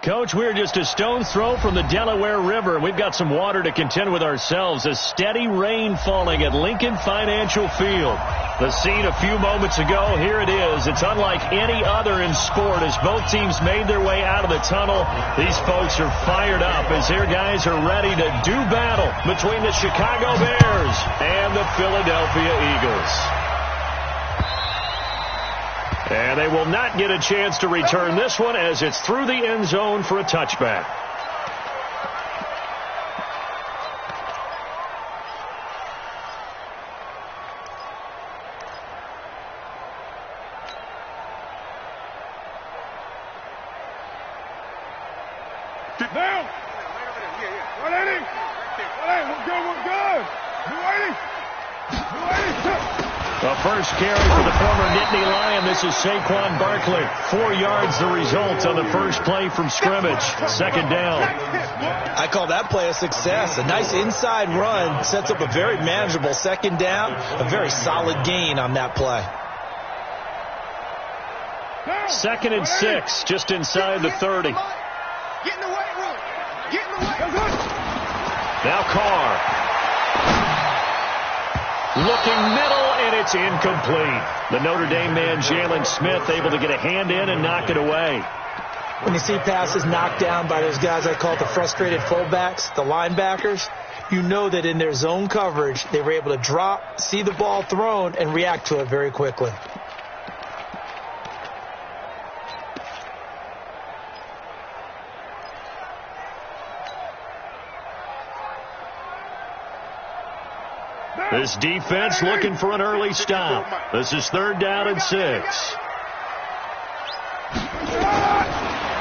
Coach, we're just a stone's throw from the Delaware River. We've got some water to contend with ourselves. A steady rain falling at Lincoln Financial Field. The scene a few moments ago, here it is. It's unlike any other in sport as both teams made their way out of the tunnel. These folks are fired up as their guys are ready to do battle between the Chicago Bears and the Philadelphia Eagles. And they will not get a chance to return this one as it's through the end zone for a touchback. Get down. What inning? We're good. The first carry for the former Nittany Lion. This is Saquon Barkley. 4 yards the result on the first play from scrimmage. Second down. I call that play a success. A nice inside run sets up a very manageable second down. A very solid gain on that play. 2nd and 6, just inside the 30. Get in the weight room. Get in the weight room. Now Carr. Looking middle, and it's incomplete. The Notre Dame man, Jalen Smith, able to get a hand in and knock it away. When you see passes knocked down by those guys I call the frustrated fullbacks, the linebackers, you know that in their zone coverage, they were able to drop, see the ball thrown, and react to it very quickly. This defense looking for an early stop. This is 3rd down and 6.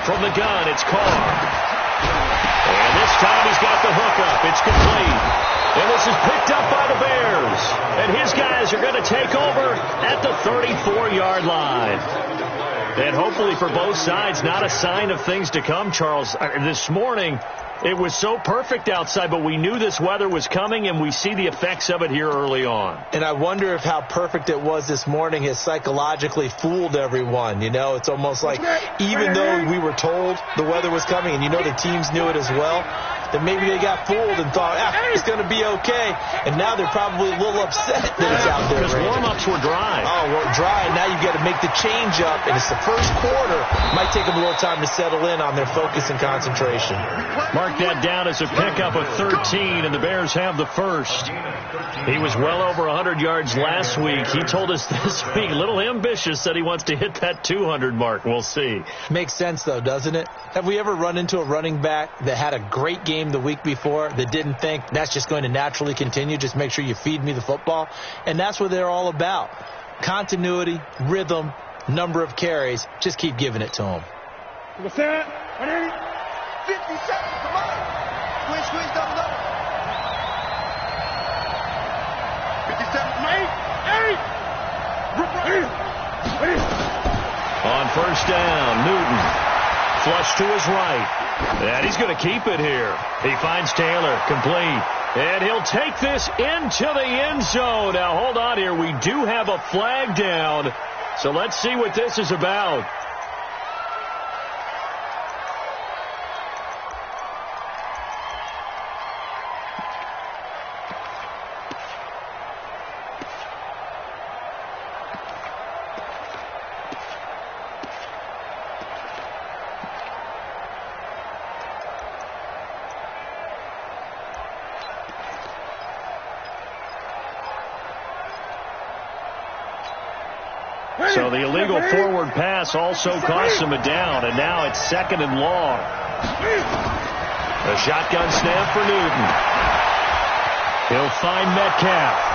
From the gun, it's Carr. And this time he's got the hookup. It's complete. And this is picked up by the Bears. And his guys are going to take over at the 34-yard line. And hopefully for both sides, not a sign of things to come, Charles. This morning, it was so perfect outside, but we knew this weather was coming, and we see the effects of it here early on. And I wonder if how perfect it was this morning has psychologically fooled everyone. You know, it's almost like even though we were told the weather was coming, and you know the teams knew it as well, that maybe they got fooled and thought, it's going to be okay. And now they're probably a little upset that it's out there. Because warm-ups were dry. Oh, well, dry, and now you've got to make the change up, and it's the first quarter. Might take them a little time to settle in on their focus and concentration. Mark that down as a pickup of 13, and the Bears have the first. He was well over 100 yards last week. He told us this week, a little ambitious, that he wants to hit that 200 mark. We'll see. Makes sense, though, doesn't it? Have we ever run into a running back that had a great game the week before that didn't think that's just going to naturally continue? Just make sure you feed me the football. And that's what they're all about. Continuity, rhythm, number of carries. Just keep giving it to them. What's that? 50 seconds, come on. Squeeze, double up. 57, 8. On first down, Newton. Flush to his right. And he's going to keep it here. He finds Taylor, complete. And he'll take this into the end zone. Now, hold on here. We do have a flag down. So let's see what this is about. So the illegal forward pass also costs him a down, and now it's 2nd and long. A shotgun snap for Newton. He'll find Metcalf.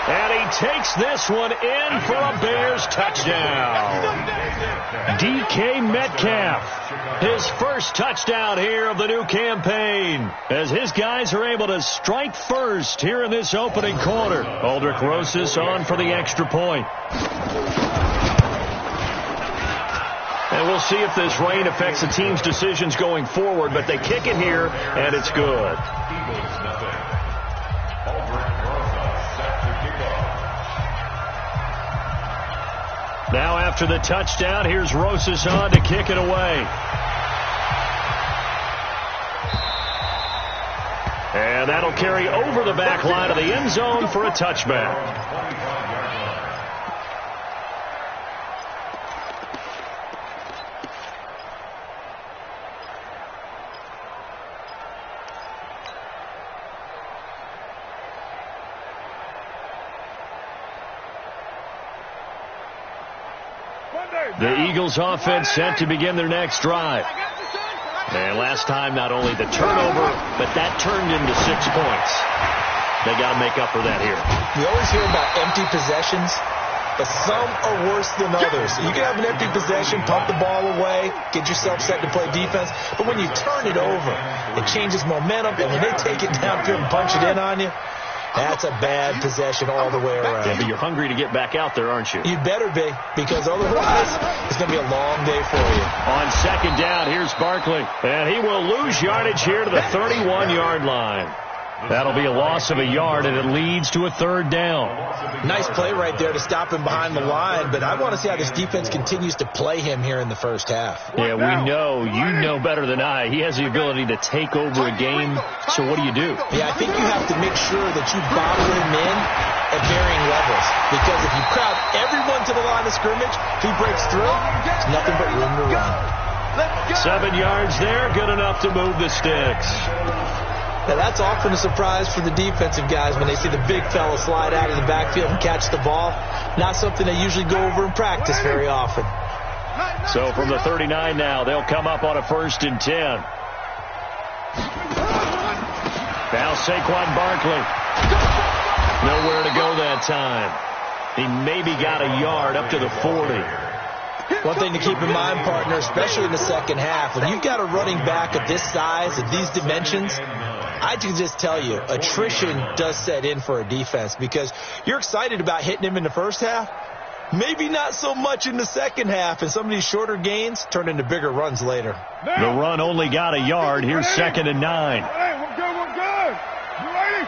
And he takes this one in for a Bears touchdown. DK Metcalf, his first touchdown here of the new campaign, as his guys are able to strike first here in this opening quarter. Aldrich Rosas on for the extra point. And we'll see if this rain affects the team's decisions going forward, but they kick it here, and it's good. Now after the touchdown, here's Rosas on to kick it away. And that'll carry over the back line of the end zone for a touchback. The Eagles offense set to begin their next drive. And last time, not only the turnover, but that turned into 6 points. They got to make up for that here. We always hear about empty possessions, but some are worse than others. You can have an empty possession, pump the ball away, get yourself set to play defense, but when you turn it over, it changes momentum, and when they take it downfield and punch it in on you, that's a bad possession all the way around. Yeah, but you're hungry to get back out there, aren't you? You better be, because otherwise it's going to be a long day for you. On second down, here's Barkley. And he will lose yardage here to the 31-yard line. That'll be a loss of a yard, and it leads to a third down. Nice play right there to stop him behind the line, but I want to see how this defense continues to play him here in the first half. Yeah, we know. You know better than I. He has the ability to take over a game, so what do you do? Yeah, I think you have to make sure that you bottle him in at varying levels, because if you crowd everyone to the line of scrimmage, if he breaks through, it's nothing but room to run. 7 yards there, good enough to move the sticks. Now, that's often a surprise for the defensive guys when they see the big fella slide out of the backfield and catch the ball. Not something they usually go over in practice very often. So from the 39 now, they'll come up on a 1st and 10. Now Saquon Barkley. Nowhere to go that time. He maybe got a yard up to the 40. One thing to keep in mind, partner, especially in the second half, when you've got a running back of this size, of these dimensions, I can just tell you, attrition does set in for a defense, because you're excited about hitting him in the first half, maybe not so much in the second half, and some of these shorter gains turn into bigger runs later. The run only got a yard. Here's 2nd and 9. We're good. You ready?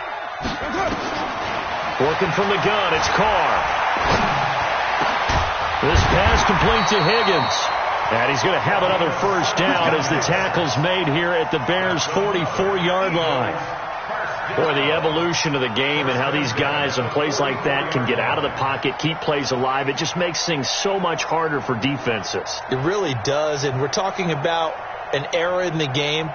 Working from the gun, it's Carr. This pass complete to Higgins. And he's going to have another first down as the tackle's made here at the Bears' 44-yard line. Boy, the evolution of the game and how these guys in plays like that can get out of the pocket, keep plays alive, it just makes things so much harder for defenses. It really does, and we're talking about an era in the game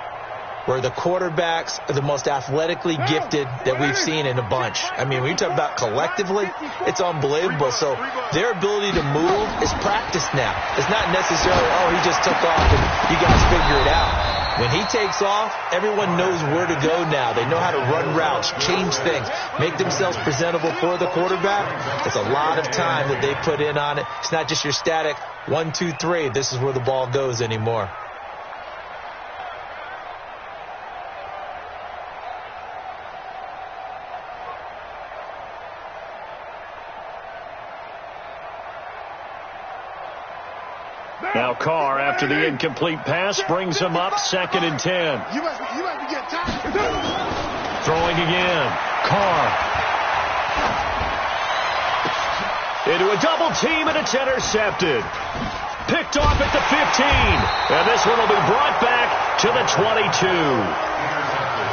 where the quarterbacks are the most athletically gifted that we've seen in a bunch. I mean, when you talk about collectively, it's unbelievable. So their ability to move is practiced now. It's not necessarily, oh, he just took off and you guys figure it out. When he takes off, everyone knows where to go now. They know how to run routes, change things, make themselves presentable for the quarterback. It's a lot of time that they put in on it. It's not just your static 1, 2, 3. This is where the ball goes anymore. Now Carr, after the incomplete pass, brings him up 2nd and 10. You must be getting tired. Throwing again. Carr. Into a double team, and it's intercepted. Picked off at the 15. And this one will be brought back to the 22.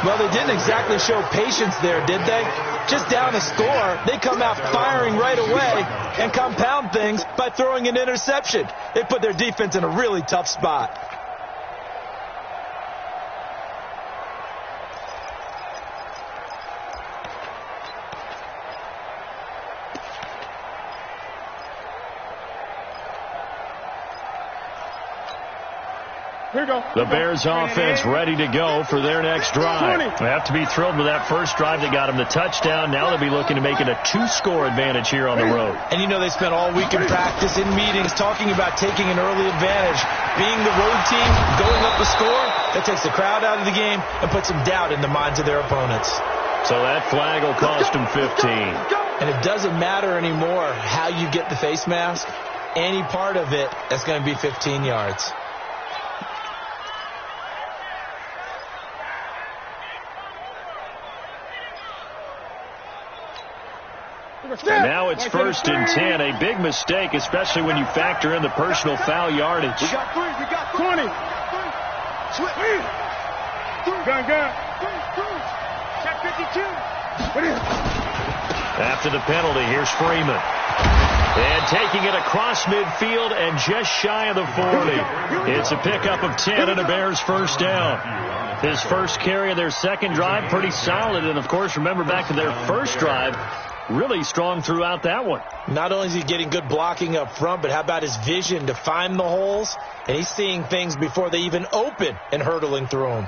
Well, they didn't exactly show patience there, did they? Just down a score, they come out firing right away and compound things by throwing an interception. They put their defense in a really tough spot. The Bears offense ready to go for their next drive. They have to be thrilled with that first drive that got them the touchdown. Now they'll be looking to make it a 2-score advantage here on the road. And you know they spent all week in practice, in meetings, talking about taking an early advantage. Being the road team, going up a score, that takes the crowd out of the game and puts some doubt in the minds of their opponents. So that flag will cost them 15. And it doesn't matter anymore how you get the face mask. Any part of it, that's going to be 15 yards. And now it's 1st and 10. A big mistake, especially when you factor in the personal foul yardage. We got 3. We got 20. Switch. Gun. After the penalty, here's Freeman. And taking it across midfield and just shy of the 40. It's a pickup of 10 and a Bears first down. His first carry of their second drive, pretty solid. And, of course, remember back to their first drive, really strong throughout that one. Not only is he getting good blocking up front, but how about his vision to find the holes? And he's seeing things before they even open and hurdling through them.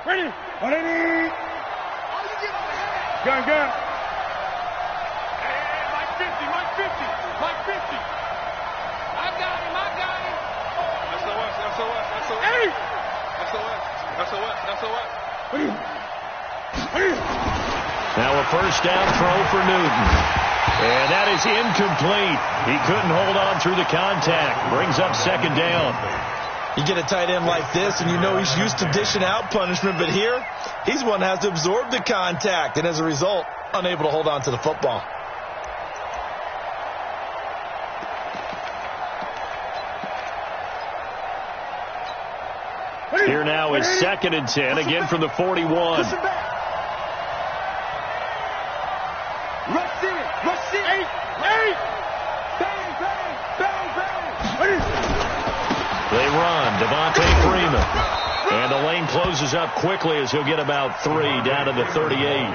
Ready. Gun. Hey, Mike 50. I got him. SOS. Hey! SOS. Now a first down throw for Newton. And that is incomplete. He couldn't hold on through the contact. Brings up second down. You get a tight end like this, and you know he's used to dishing out punishment, but here, he's one that has to absorb the contact, and as a result, unable to hold on to the football. Here now is 2nd and 10, again from the 41. Rush it. Hey! Bang! They run. Devontae Freeman. And the lane closes up quickly as he'll get about 3 down to the 38.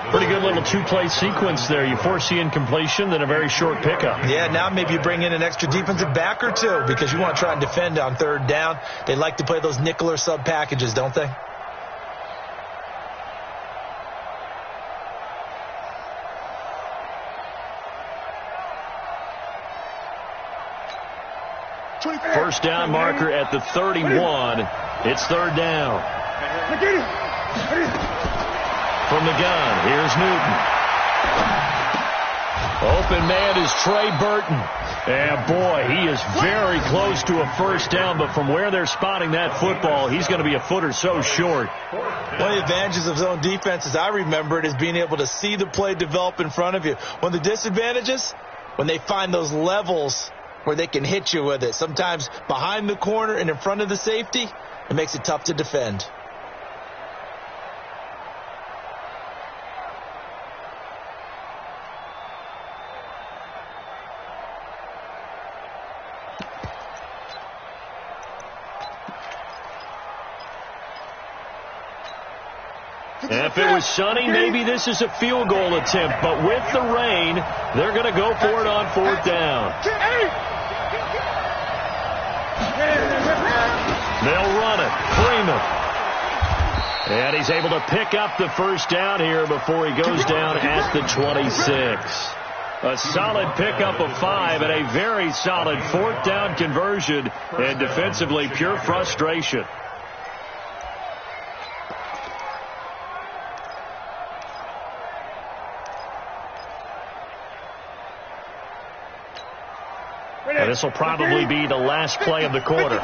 Pretty good little two-play sequence there. You force the incompletion, then a very short pickup. Yeah, now maybe you bring in an extra defensive back or two because you want to try and defend on third down. They like to play those nickel or sub packages, don't they? First down marker at the 31. It's third down. From the gun, here's Newton. Open man is Trey Burton. And boy, he is very close to a first down, but from where they're spotting that football, he's going to be a foot or so short. One of the advantages of zone defense, as I remember it, is being able to see the play develop in front of you. One of the disadvantages, when they find those levels where they can hit you with it, sometimes behind the corner and in front of the safety, it makes it tough to defend. If it was sunny, maybe this is a field goal attempt. But with the rain, they're going to go for it on fourth down. They'll run it. Freeman. And he's able to pick up the first down here before he goes down at the 26. A solid pickup of 5 and a very solid fourth down conversion. And defensively, pure frustration. And this will probably be the last play of the quarter.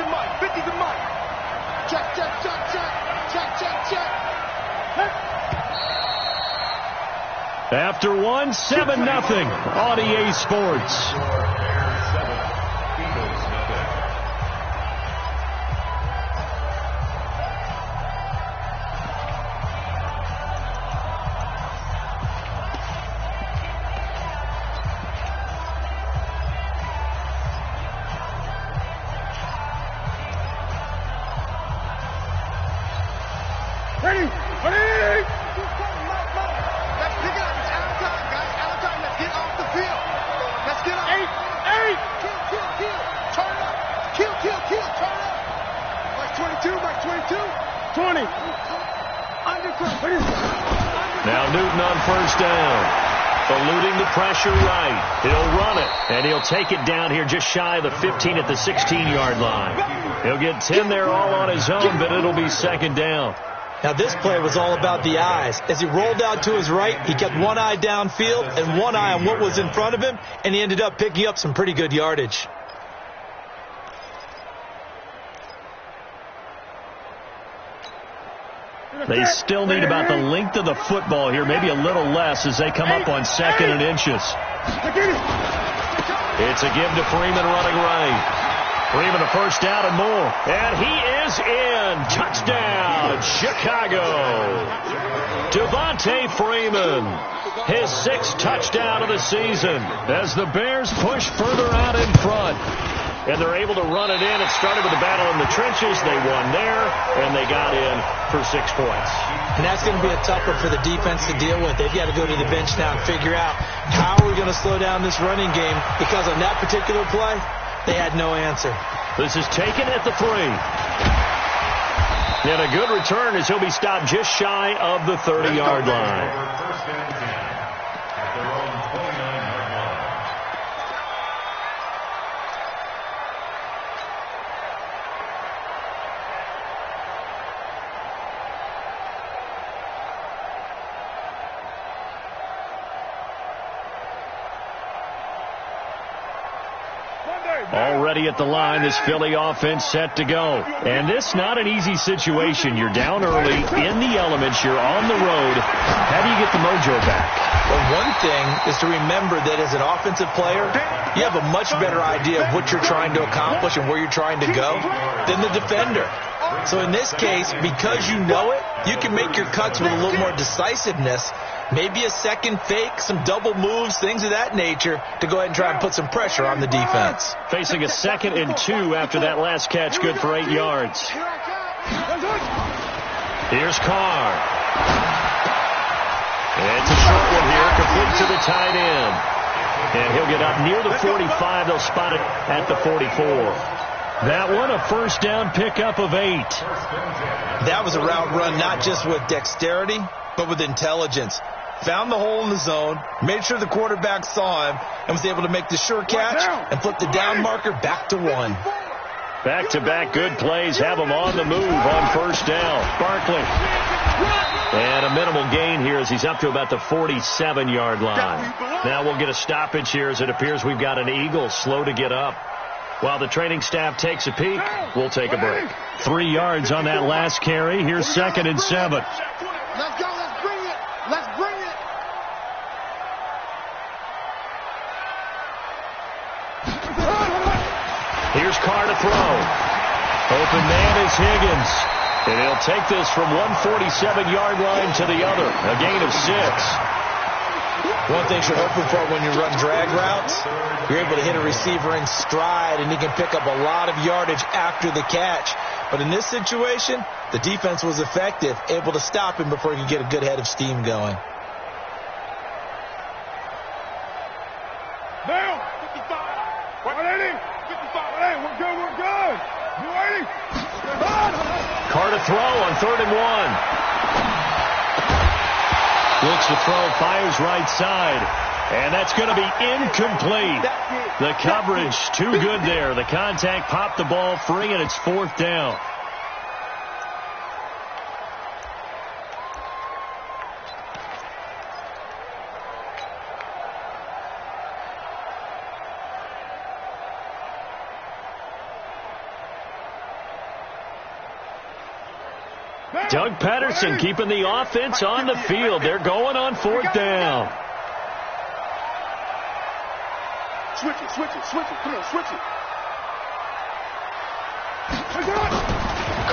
After 1, 7-0 on EA Sports. Now Newton on first down. Eluding the pressure right. He'll run it, and he'll take it down here just shy of the 15 at the 16-yard line. He'll get 10 there all on his own, but it'll be second down. Now this play was all about the eyes. As he rolled out to his right, he kept one eye downfield and one eye on what was in front of him, and he ended up picking up some pretty good yardage. They still need about the length of the football here, maybe a little less as they come up on 2nd and inches. It's a give to Freeman running right. Freeman a first down and more. And he is in. Touchdown, Chicago. Devontae Freeman, his 6th touchdown of the season as the Bears push further out in front. And they're able to run it in. It started with a battle in the trenches. They won there, and they got in for 6 points. And that's going to be a tough one for the defense to deal with. They've got to go to the bench now and figure out how are we going to slow down this running game, because on that particular play, they had no answer. This is taken at the 3. And a good return as he'll be stopped just shy of the 30-yard line. Already at the line, this Philly offense set to go. And this not an easy situation. You're down early, in the elements, you're on the road. How do you get the mojo back? Well, one thing is to remember that as an offensive player, you have a much better idea of what you're trying to accomplish and where you're trying to go than the defender. So in this case, because you know it, you can make your cuts with a little more decisiveness. Maybe a second fake, some double moves, things of that nature to go ahead and try and put some pressure on the defense. Facing a 2nd and 2 after that last catch, good for 8 yards. Here's Carr. It's a short one here, complete to the tight end. And he'll get up near the 45. They'll spot it at the 44. That one, a first down pickup of 8. That was a route run not just with dexterity, but with intelligence. Found the hole in the zone, made sure the quarterback saw him, and was able to make the sure catch and flip the down marker back to 1. Back-to-back good plays have them on the move on first down. Barkley. And a minimal gain here as he's up to about the 47-yard line. Now we'll get a stoppage here as it appears we've got an Eagle slow to get up. While the training staff takes a peek, we'll take a break. 3 yards on that last carry. Here's 2nd and 7. Let's go. Let's bring it. Let's bring it. Here's Carr to throw. Open man is Higgins. And he'll take this from 147-yard line to the other. A gain of 6. One thing you're hoping for when you run drag routes, you're able to hit a receiver in stride, and he can pick up a lot of yardage after the catch. But in this situation, the defense was effective, able to stop him before he could get a good head of steam going. Now, 55. 180. 55. Hey, we're good. We're good. 280. Carr to throw on 3rd and 1. Looks to throw, fires right side. And that's going to be incomplete. The coverage too good there. The contact popped the ball free, and it's 4th down. Doug Patterson keeping the offense on the field. They're going on 4th down. Switch it. Come on, switch it.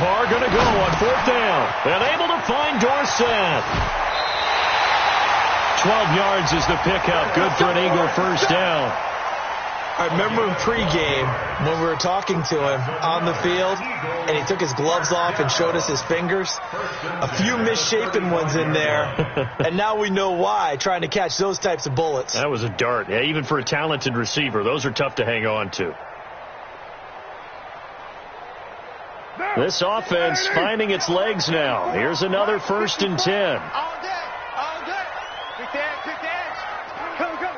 Carr going to go on 4th down. And able to find Dorsett. 12 yards is the pickup. Good for an Eagle first down. I remember in pregame when we were talking to him on the field, and he took his gloves off and showed us his fingers. A few misshapen ones in there, and now we know why, trying to catch those types of bullets. That was a dart. Yeah, even for a talented receiver, those are tough to hang on to. This offense finding its legs now. Here's another 1st and 10. All day. Quick edge. Go.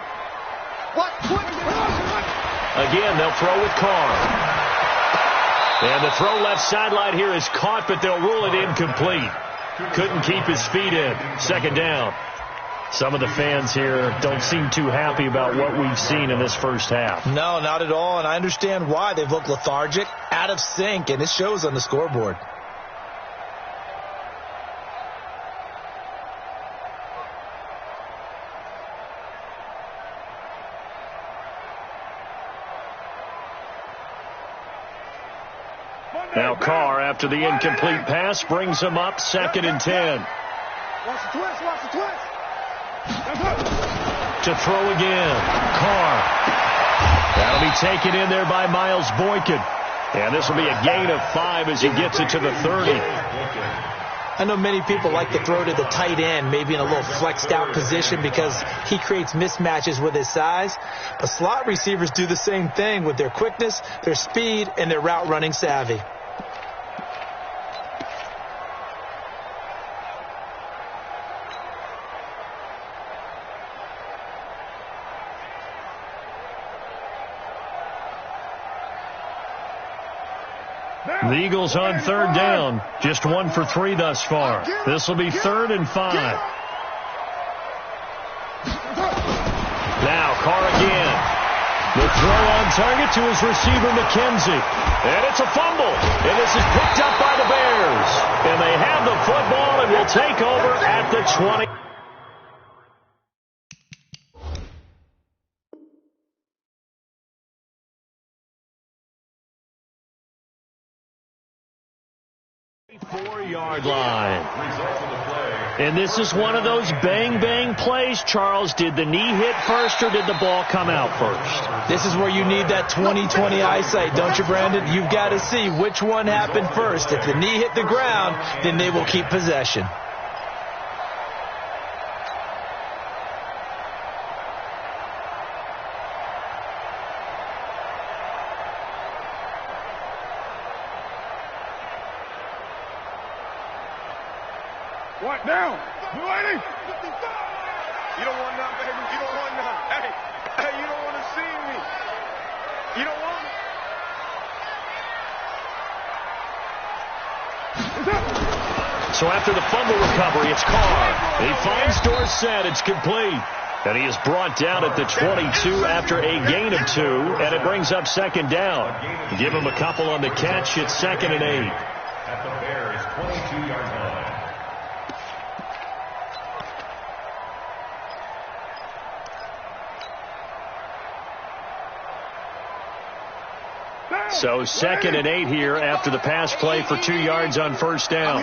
What? Again, they'll throw with Carr. And the throw left sideline here is caught, but they'll rule it incomplete. Couldn't keep his feet in. 2nd down. Some of the fans here don't seem too happy about what we've seen in this first half. No, not at all, and I understand why. They've looked lethargic, out of sync, and it shows on the scoreboard. Now Carr, after the incomplete pass, brings him up 2nd and 10. Watch the twist, watch the twist. To throw again, Carr. That'll be taken in there by Miles Boykin. And this will be a gain of 5 as he gets it to the 30. I know many people like to throw to the tight end, maybe in a little flexed out position because he creates mismatches with his size. But slot receivers do the same thing with their quickness, their speed, and their route running savvy. The Eagles on 3rd down. Just 1 for 3 thus far. This will be 3rd and 5. Now Carr again. The throw on target to his receiver, McKenzie. And it's a fumble. And this is picked up by the Bears. And they have the football and will take over at the 20. Four-yard line. And this is one of those bang-bang plays, Charles. Did the knee hit first or did the ball come out first? This is where you need that 20/20 eyesight, don't you, Brandon? You've got to see which one happened first. If the knee hit the ground, then they will keep possession. What now? You ready? You don't want none, baby. You don't want none. Hey, you don't want to see me. You don't want it. So after the fumble recovery, it's Carr. He finds Dorsett. It's complete. And he is brought down at the 22 after a gain of 2, and it brings up 2nd down. Give him a couple on the catch. It's 2nd and 8. At the Bears' 22-yard line. So 2nd and 8 here after the pass play for 2 yards on 1st down.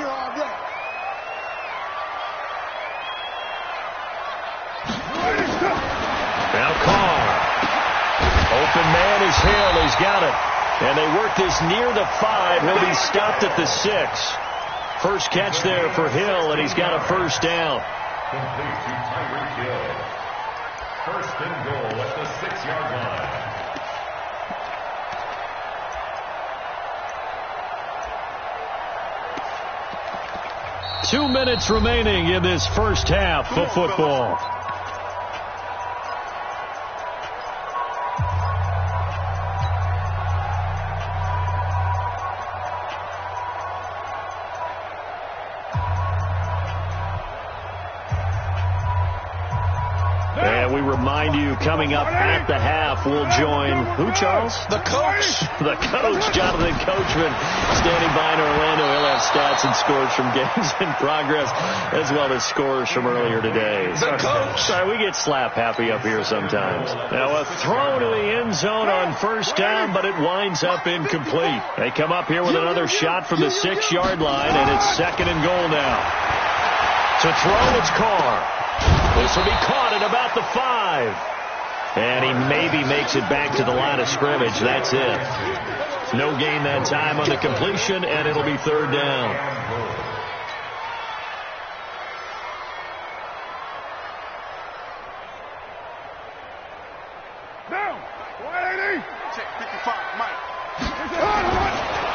Now Carr. Open man is Hill. He's got it. And they work this near the 5. He'll be stopped at the 6. First catch there for Hill, and he's got a 1st down. Complete to Tyreek Hill. 1st and goal at the 6-yard line. 2 minutes remaining in this first half of football. And we remind you, coming up at the half, we'll join who, Charles? The coach. The coach, Jonathan Coachman, standing by in Orlando. He'll have stats and scores from games in progress, as well as scores from earlier today. The coach. Sorry, we get slap happy up here sometimes. Now a throw to the end zone on 1st down, but it winds up incomplete. They come up here with another shot from the 6-yard line, and it's 2nd and goal now. To throw, it's Carr. This will be caught at about the 5. And he maybe makes it back to the line of scrimmage. That's it. No gain that time on the completion, and it'll be 3rd down. Down. 180. Check 55, Mike.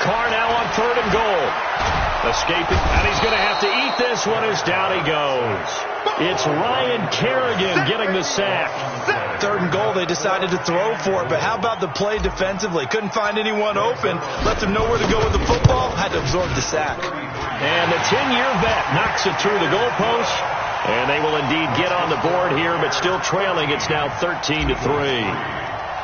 Carr now on 3rd and goal. Escaping, and he's going to have to eat this one as down he goes. It's Ryan Kerrigan getting the sack. 3rd and goal, they decided to throw for it, but how about the play defensively? Couldn't find anyone open, let them know where to go with the football, had to absorb the sack. And the 10-year vet knocks it through the goalpost, and they will indeed get on the board here, but still trailing. It's now 13-3.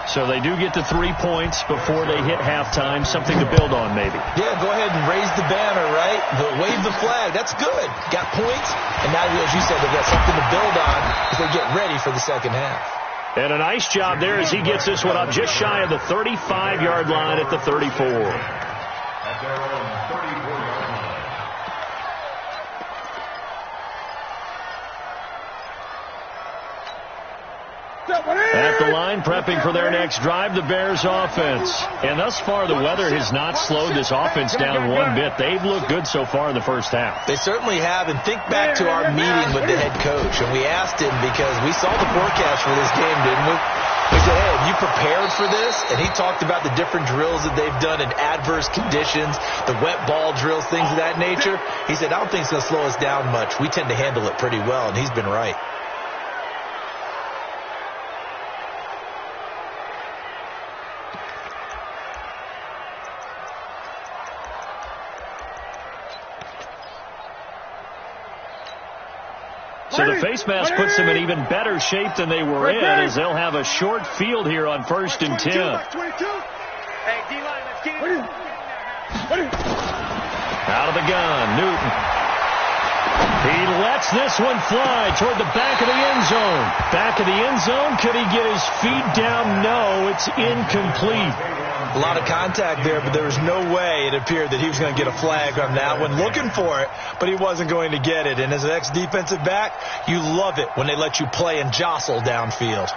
So they do get to 3 points before they hit halftime. Something to build on, maybe. Yeah, go ahead and raise the banner, right? Wave the flag. That's good. Got points, and now, as you said, they've got something to build on as they get ready for the second half. And a nice job there as he gets this one up just shy of the 35-yard line at the 34. At their own 34-yard line. At the line, prepping for their next drive, the Bears offense. And thus far, the weather has not slowed this offense down one bit. They've looked good so far in the first half. They certainly have. And think back to our meeting with the head coach. And we asked him, because we saw the forecast for this game, didn't we? We said, hey, have you prepared for this? And he talked about the different drills that they've done in adverse conditions, the wet ball drills, things of that nature. He said, I don't think it's going to slow us down much. We tend to handle it pretty well, and he's been right. So the face mask puts them in even better shape than they were in, as they'll have a short field here on 1st and 10. Hey, D-line, let's get it. Out of the gun, Newton. He lets this one fly toward the back of the end zone. Back of the end zone. Could he get his feet down? No, it's incomplete. A lot of contact there, but there was no way it appeared that he was going to get a flag on that one. Looking for it, but he wasn't going to get it. And as an ex-defensive back, you love it when they let you play and jostle downfield.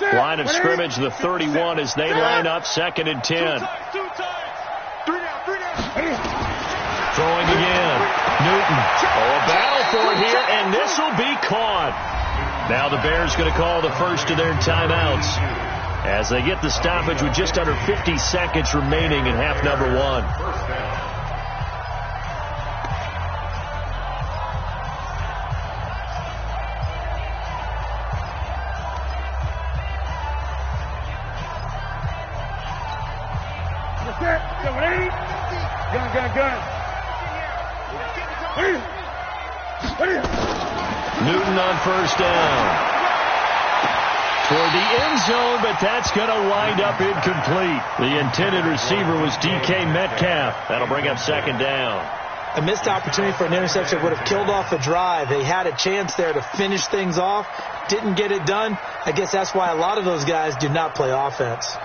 Line of scrimmage, the 31, as they line up 2nd and 10. Two times. Throwing again. Newton. Oh, a battle for it here, and this will be caught. Now the Bears going to call the first of their timeouts as they get the stoppage with just under 50 seconds remaining in half number 1. Newton on 1st down. Toward the end zone, but that's going to wind up incomplete. The intended receiver was DK Metcalf. That'll bring up 2nd down. A missed opportunity for an interception would have killed off a drive. They had a chance there to finish things off. Didn't get it done. I guess that's why a lot of those guys do not play offense.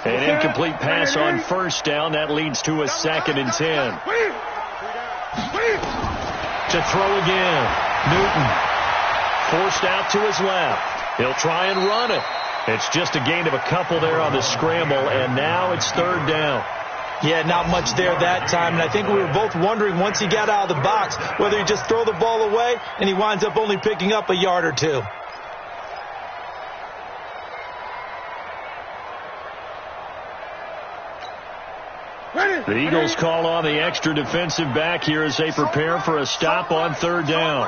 An incomplete pass on 1st down. That leads to a 2nd and 10. To throw again. Newton forced out to his left. He'll try and run it. It's just a gain of a couple there on the scramble, and now it's 3rd down. Yeah, not much there that time, and I think we were both wondering once he got out of the box whether he'd just throw the ball away, and he winds up only picking up a yard or two. The Eagles call on the extra defensive back here as they prepare for a stop on 3rd down.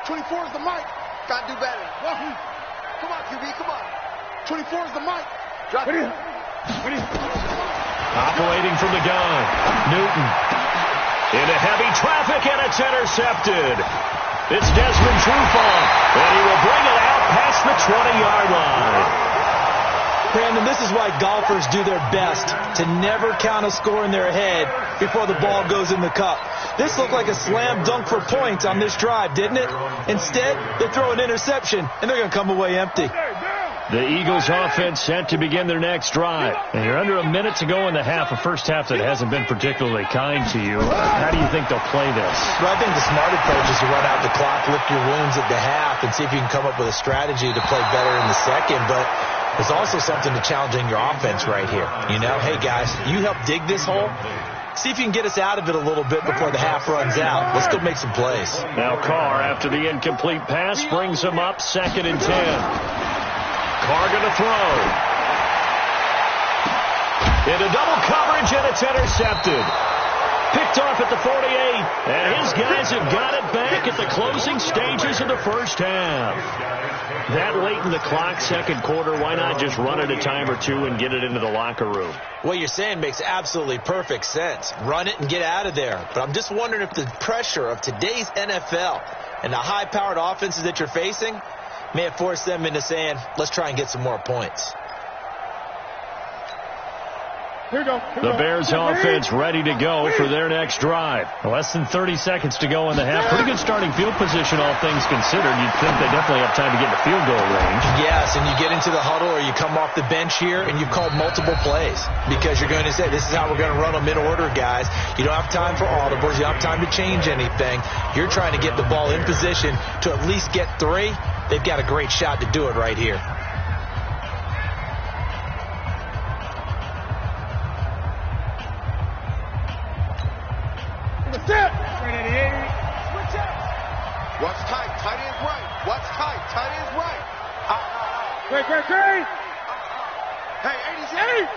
24 is the mic. Gotta do better. Come on, QB, come on. 24 is the mic. Drop it. Operating from the gun. Newton. Into heavy traffic, and it's intercepted. It's Desmond Trufant, and he will bring it out past the 20-yard line. Brandon, this is why golfers do their best to never count a score in their head before the ball goes in the cup. This looked like a slam dunk for points on this drive, didn't it? Instead, they throw an interception, and they're going to come away empty. The Eagles offense set to begin their next drive. And you're under a minute to go in the half, a first half that hasn't been particularly kind to you. How do you think they'll play this? Well, I think the smart approach is to run out the clock, lick your wounds at the half, and see if you can come up with a strategy to play better in the second. But there's also something to challenging your offense right here. You know, hey, guys, you help dig this hole. See if you can get us out of it a little bit before the half runs out. Let's go make some plays. Now Carr, after the incomplete pass, brings him up 2nd and 10. Carr going to throw. Into double coverage, and it's intercepted. Picked off at the 48, and his guys have got it back at the closing stages of the first half. That late in the clock, second quarter, why not just run it a time or two and get it into the locker room? What you're saying makes absolutely perfect sense. Run it and get out of there. But I'm just wondering if the pressure of today's NFL and the high-powered offenses that you're facing may have forced them into saying, let's try and get some more points. The Bears offense ready to go for their next drive. Less than 30 seconds to go in the half. Pretty good starting field position, all things considered. You'd think they definitely have time to get in the field goal range. Yes, and you get into the huddle or you come off the bench here and you've called multiple plays because you're going to say, this is how we're going to run them in order, guys. You don't have time for audibles. You don't have time to change anything. You're trying to get the ball in position to at least get 3. They've got a great shot to do it right here. Watch tight. Tight end's right. Watch tight. Tight end's right. Great. Hey, 80.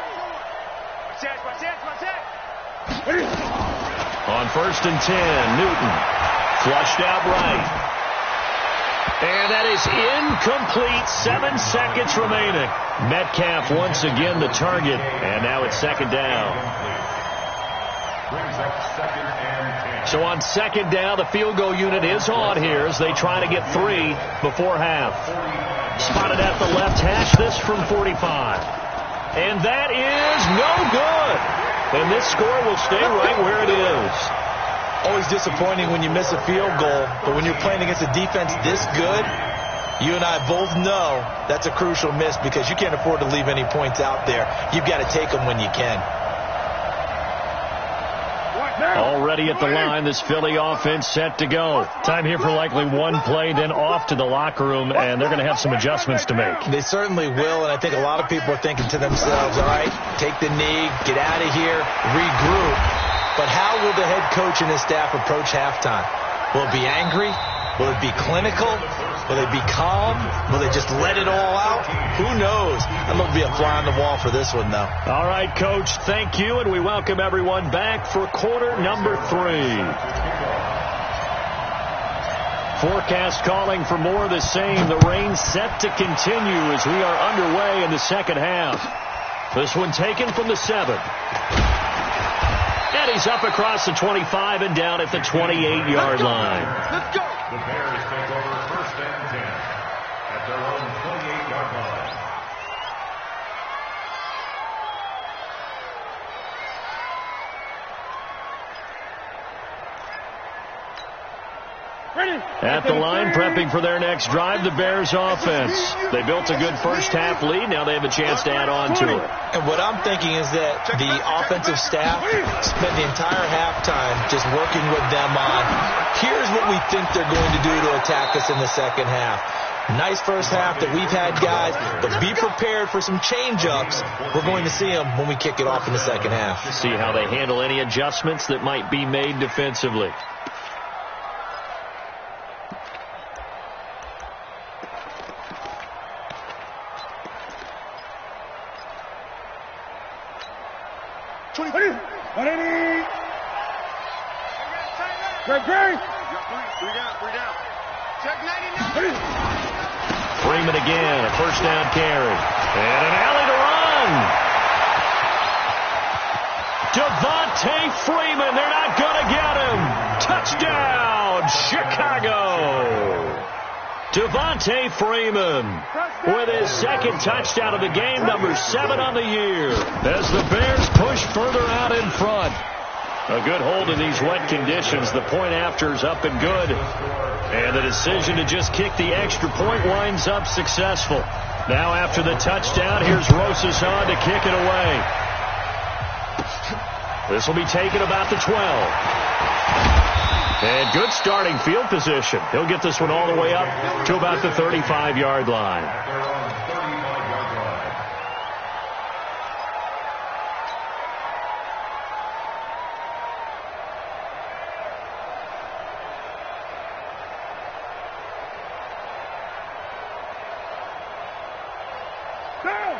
On first and 10, Newton flushed out right. And that is incomplete. 7 seconds remaining. Metcalf once again the target. And now it's second down. Brings up second and 10. So on second down, the field goal unit is on here as they try to get 3 before half. Spotted at the left hash, this from 45. And that is no good. And this score will stay right where it is. Always disappointing when you miss a field goal, but when you're playing against a defense this good, you and I both know that's a crucial miss because you can't afford to leave any points out there. You've got to take them when you can. Already at the line, this Philly offense set to go. Time here for likely one play, then off to the locker room, and they're going to have some adjustments to make. They certainly will, and I think a lot of people are thinking to themselves, all right, take the knee, get out of here, regroup. But how will the head coach and his staff approach halftime? Will it be angry? Will it be clinical? Will they be calm? Will they just let it all out? Who knows? That will be a fly on the wall for this one, though. All right, Coach, thank you, and we welcome everyone back for quarter number 3. Forecast calling for more of the same. The rain set to continue as we are underway in the second half. This one taken from the 7. And he's up across the 25 and down at the 28-yard line. Let's go. The Bears take over first and 10 at their own 28-yard line. At the line, prepping for their next drive, the Bears offense. They built a good first half lead. Now they have a chance to add on to it. And what I'm thinking is that the offensive staff spent the entire halftime just working with them on, here's what we think they're going to do to attack us in the second half. Nice first half that we've had, guys, but be prepared for some change-ups. We're going to see them when we kick it off in the second half. See how they handle any adjustments that might be made defensively. Great. Three down. Check 99. Freeman again, a first down carry. And an alley to run. Devontae Freeman, they're not going to get him. Touchdown, Chicago. Devontae Freeman with his second touchdown of the game, number 7 on the year. As the Bears push further out in front. A good hold in these wet conditions. The point after is up and good. And the decision to just kick the extra point winds up successful. Now after the touchdown, here's Rosas on to kick it away. This will be taken about the 12. And good starting field position. He'll get this one all the way up to about the 35-yard line.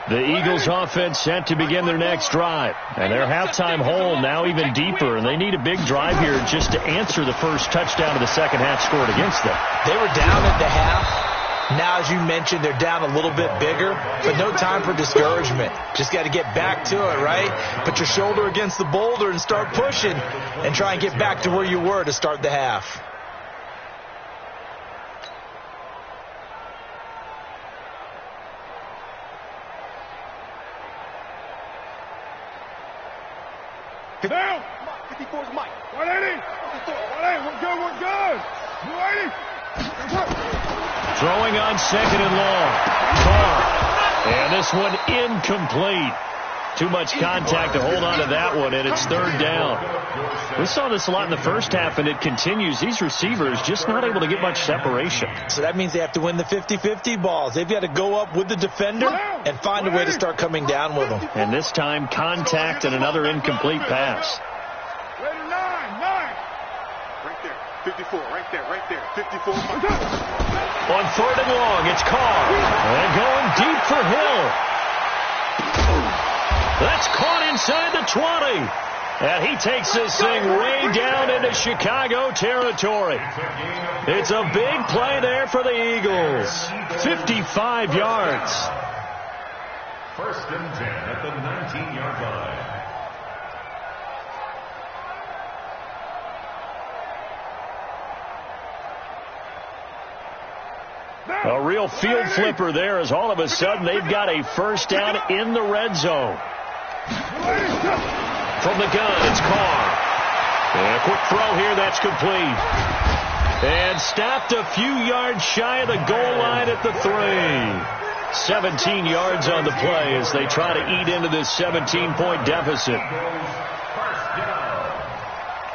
The Eagles offense set to begin their next drive. And their halftime hole now even deeper, and they need a big drive here just to answer the first touchdown of the second half scored against them. They were down at the half. Now, as you mentioned, they're down a little bit bigger, but no time for discouragement. Just got to get back to it, right? Put your shoulder against the boulder and start pushing and try and get back to where you were to start the half. Down. 54's Mike. 180. 180. We're good. We're good. 280. Throwing on second and long. Carr. And this one incomplete. Too much contact to hold on to that one, and it's third down. We saw this a lot in the first half, and it continues. These receivers just not able to get much separation. So that means they have to win the 50-50 balls. They've got to go up with the defender and find a way to start coming down with them. And this time, contact and another incomplete pass. Later, 9. Right there. 54. Right there. 54. On third and long, it's Carr. And going deep for Hill. That's caught inside the 20. And he takes this thing way down into Chicago territory. It's a big play there for the Eagles. 55 yards. First and 10 at the 19-yard line. A real field flipper there as all of a sudden they've got a first down in the red zone. From the gun, it's Carr. And a quick throw here, that's complete. And stopped a few yards shy of the goal line at the 3. 17 yards on the play as they try to eat into this 17-point deficit.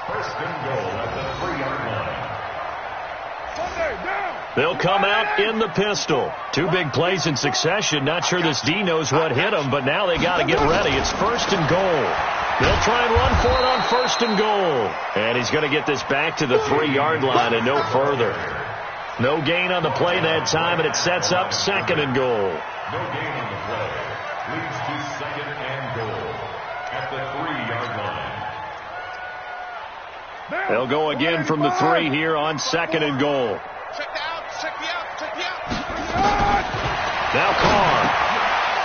First and goal at the 3-yard line. They'll come out in the pistol. Two big plays in succession. Not sure this D knows what hit him, but now they got to get ready. It's first and goal. They'll try and run for it on first and goal. And he's going to get this back to the 3-yard line and no further. No gain on the play that time, and it sets up second and goal. No gain on the play. Leads to second and goal at the 3-yard line. They'll go again from the 3 here on second and goal. Check me out. Now Carr.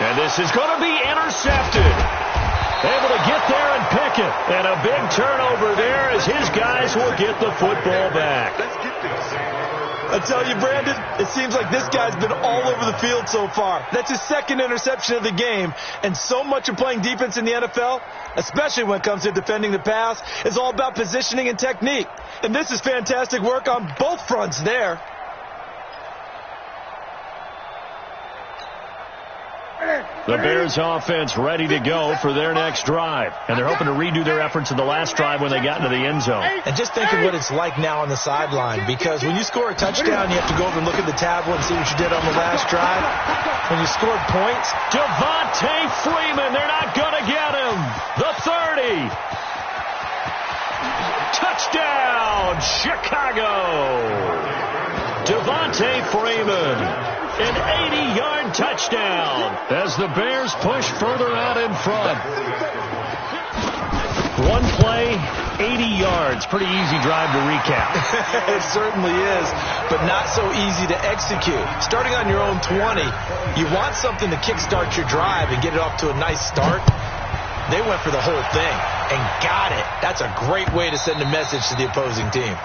And this is going to be intercepted. Able to get there and pick it. And a big turnover there as his guys will get the football back. Let's get this. I tell you, Brandon, it seems like this guy's been all over the field so far. That's his second interception of the game. And so much of playing defense in the NFL, especially when it comes to defending the pass, is all about positioning and technique. And this is fantastic work on both fronts there. The Bears offense ready to go for their next drive. And they're hoping to redo their efforts in the last drive when they got into the end zone. And just think of what it's like now on the sideline, because when you score a touchdown, you have to go over and look at the tablet and see what you did on the last drive. When you scored points, Devontae Freeman, they're not going to get him. The 30. Touchdown, Chicago. Devontae Freeman. An 80-yard touchdown as the Bears push further out in front. One play, 80 yards. Pretty easy drive to recap. It certainly is, but not so easy to execute. Starting on your own 20, you want something to kickstart your drive and get it off to a nice start. They went for the whole thing and got it. That's a great way to send a message to the opposing team.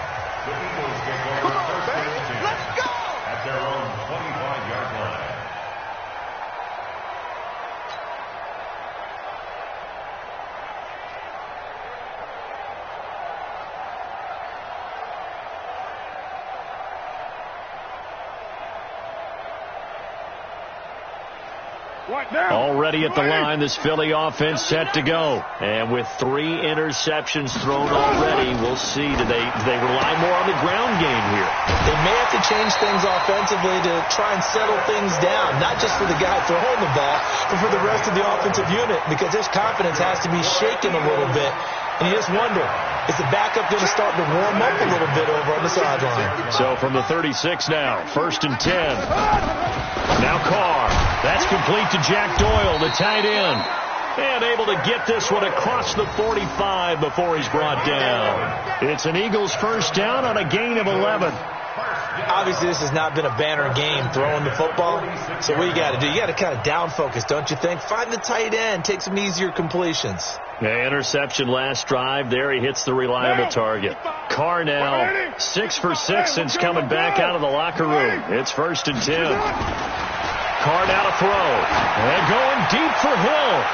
Already at the line, this Philly offense set to go. And with 3 interceptions thrown already, we'll see. Do they rely more on the ground game here? They may have to change things offensively to try and settle things down, not just for the guy throwing the ball, but for the rest of the offensive unit, because this confidence has to be shaken a little bit And you just wonder, is the backup going to start to warm up a little bit over on the sideline? So from the 36 now, 1st and 10. Now Carr. That's complete to Jack Doyle, the tight end. And able to get this one across the 45 before he's brought down. It's an Eagles first down on a gain of 11. Obviously, this has not been a banner game throwing the football. So what you got to do, you got to kind of down focus, don't you think? Find the tight end, take some easier completions. Yeah, interception last drive. There he hits the reliable target. Carr now 6 for 6 since coming back out of the locker room. It's 1st and 10. Carr now to throw. And going deep for Hill.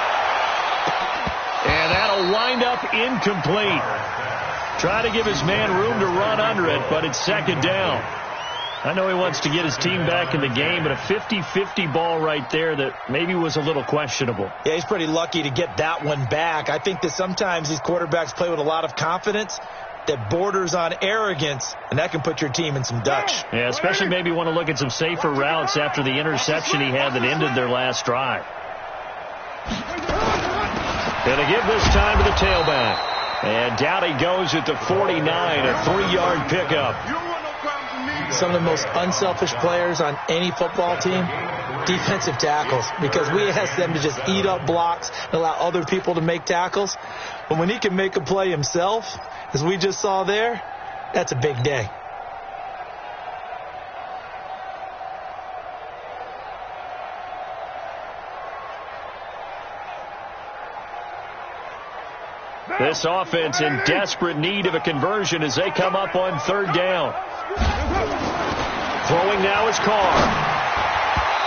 And that'll wind up incomplete. Try to give his man room to run under it, but it's 2nd down. I know he wants to get his team back in the game, but a 50-50 ball right there that maybe was a little questionable. Yeah, he's pretty lucky to get that one back. I think that sometimes these quarterbacks play with a lot of confidence that borders on arrogance, and that can put your team in some Dutch. Yeah, especially maybe want to look at some safer routes after the interception he had that ended their last drive. Going to give this time to the tailback. And down he goes at the 49, a 3-yard pickup. Some of the most unselfish players on any football team, defensive tackles, because we ask them to just eat up blocks and allow other people to make tackles. But when he can make a play himself, as we just saw there, that's a big day. This offense in desperate need of a conversion as they come up on 3rd down. Throwing now is Carr.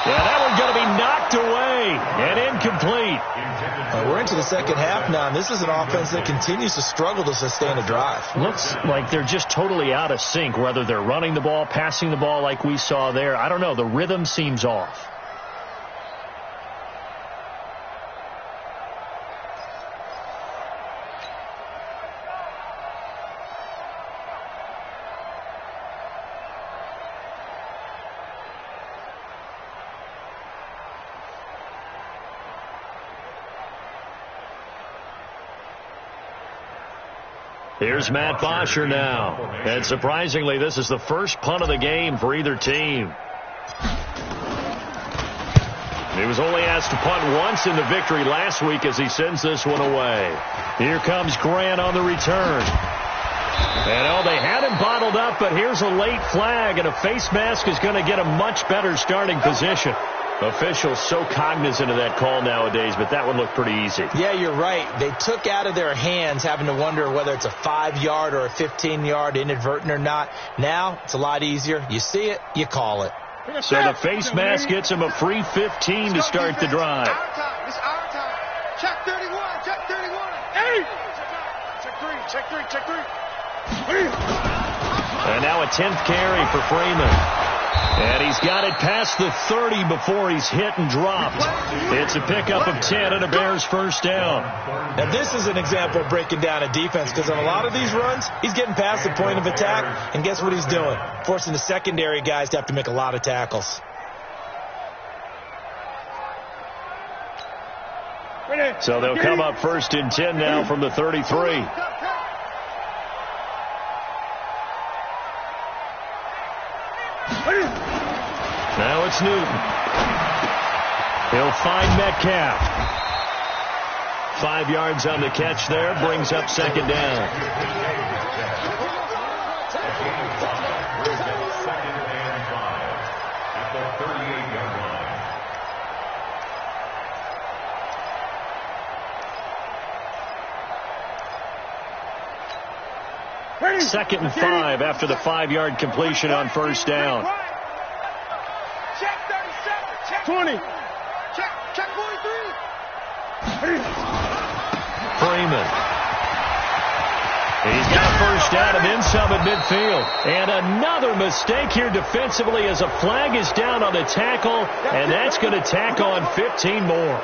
Yeah, that one's going to be knocked away and incomplete. We're into the 2nd half now, and this is an offense that continues to struggle to sustain a drive. Looks like they're just totally out of sync, whether they're running the ball, passing the ball like we saw there. I don't know. The rhythm seems off. Here's Matt Bosher now. And surprisingly, this is the first punt of the game for either team. He was only asked to punt once in the victory last week as he sends this one away. Here comes Grant on the return. And they had him bottled up, but here's a late flag, and a face mask is going to get a much better starting position. Officials so cognizant of that call nowadays, but that one looked pretty easy. Yeah, you're right. They took out of their hands having to wonder whether it's a 5-yard or a 15-yard inadvertent or not. Now, it's a lot easier. You see it, you call it. So the face mask gets him a free 15 to start the drive. It's our time. Check 31. Check 31. Hey! Check 3. And now a 10th carry for Freeman. And he's got it past the 30 before he's hit and dropped. It's a pickup of 10 and a Bears first down. Now, this is an example of breaking down a defense, because on a lot of these runs, he's getting past the point of attack, and guess what he's doing? Forcing the secondary guys to have to make a lot of tackles. So they'll come up 1st and 10 now from the 33. Now it's Newton. He'll find Metcalf. 5 yards on the catch there, brings up 2nd down. Second and 5 after the 5-yard completion on 1st down. Check 37. Check 20. Check 43. Freeman. He's got a first down and then some at midfield. And another mistake here defensively as a flag is down on the tackle, and that's going to tack on 15 more.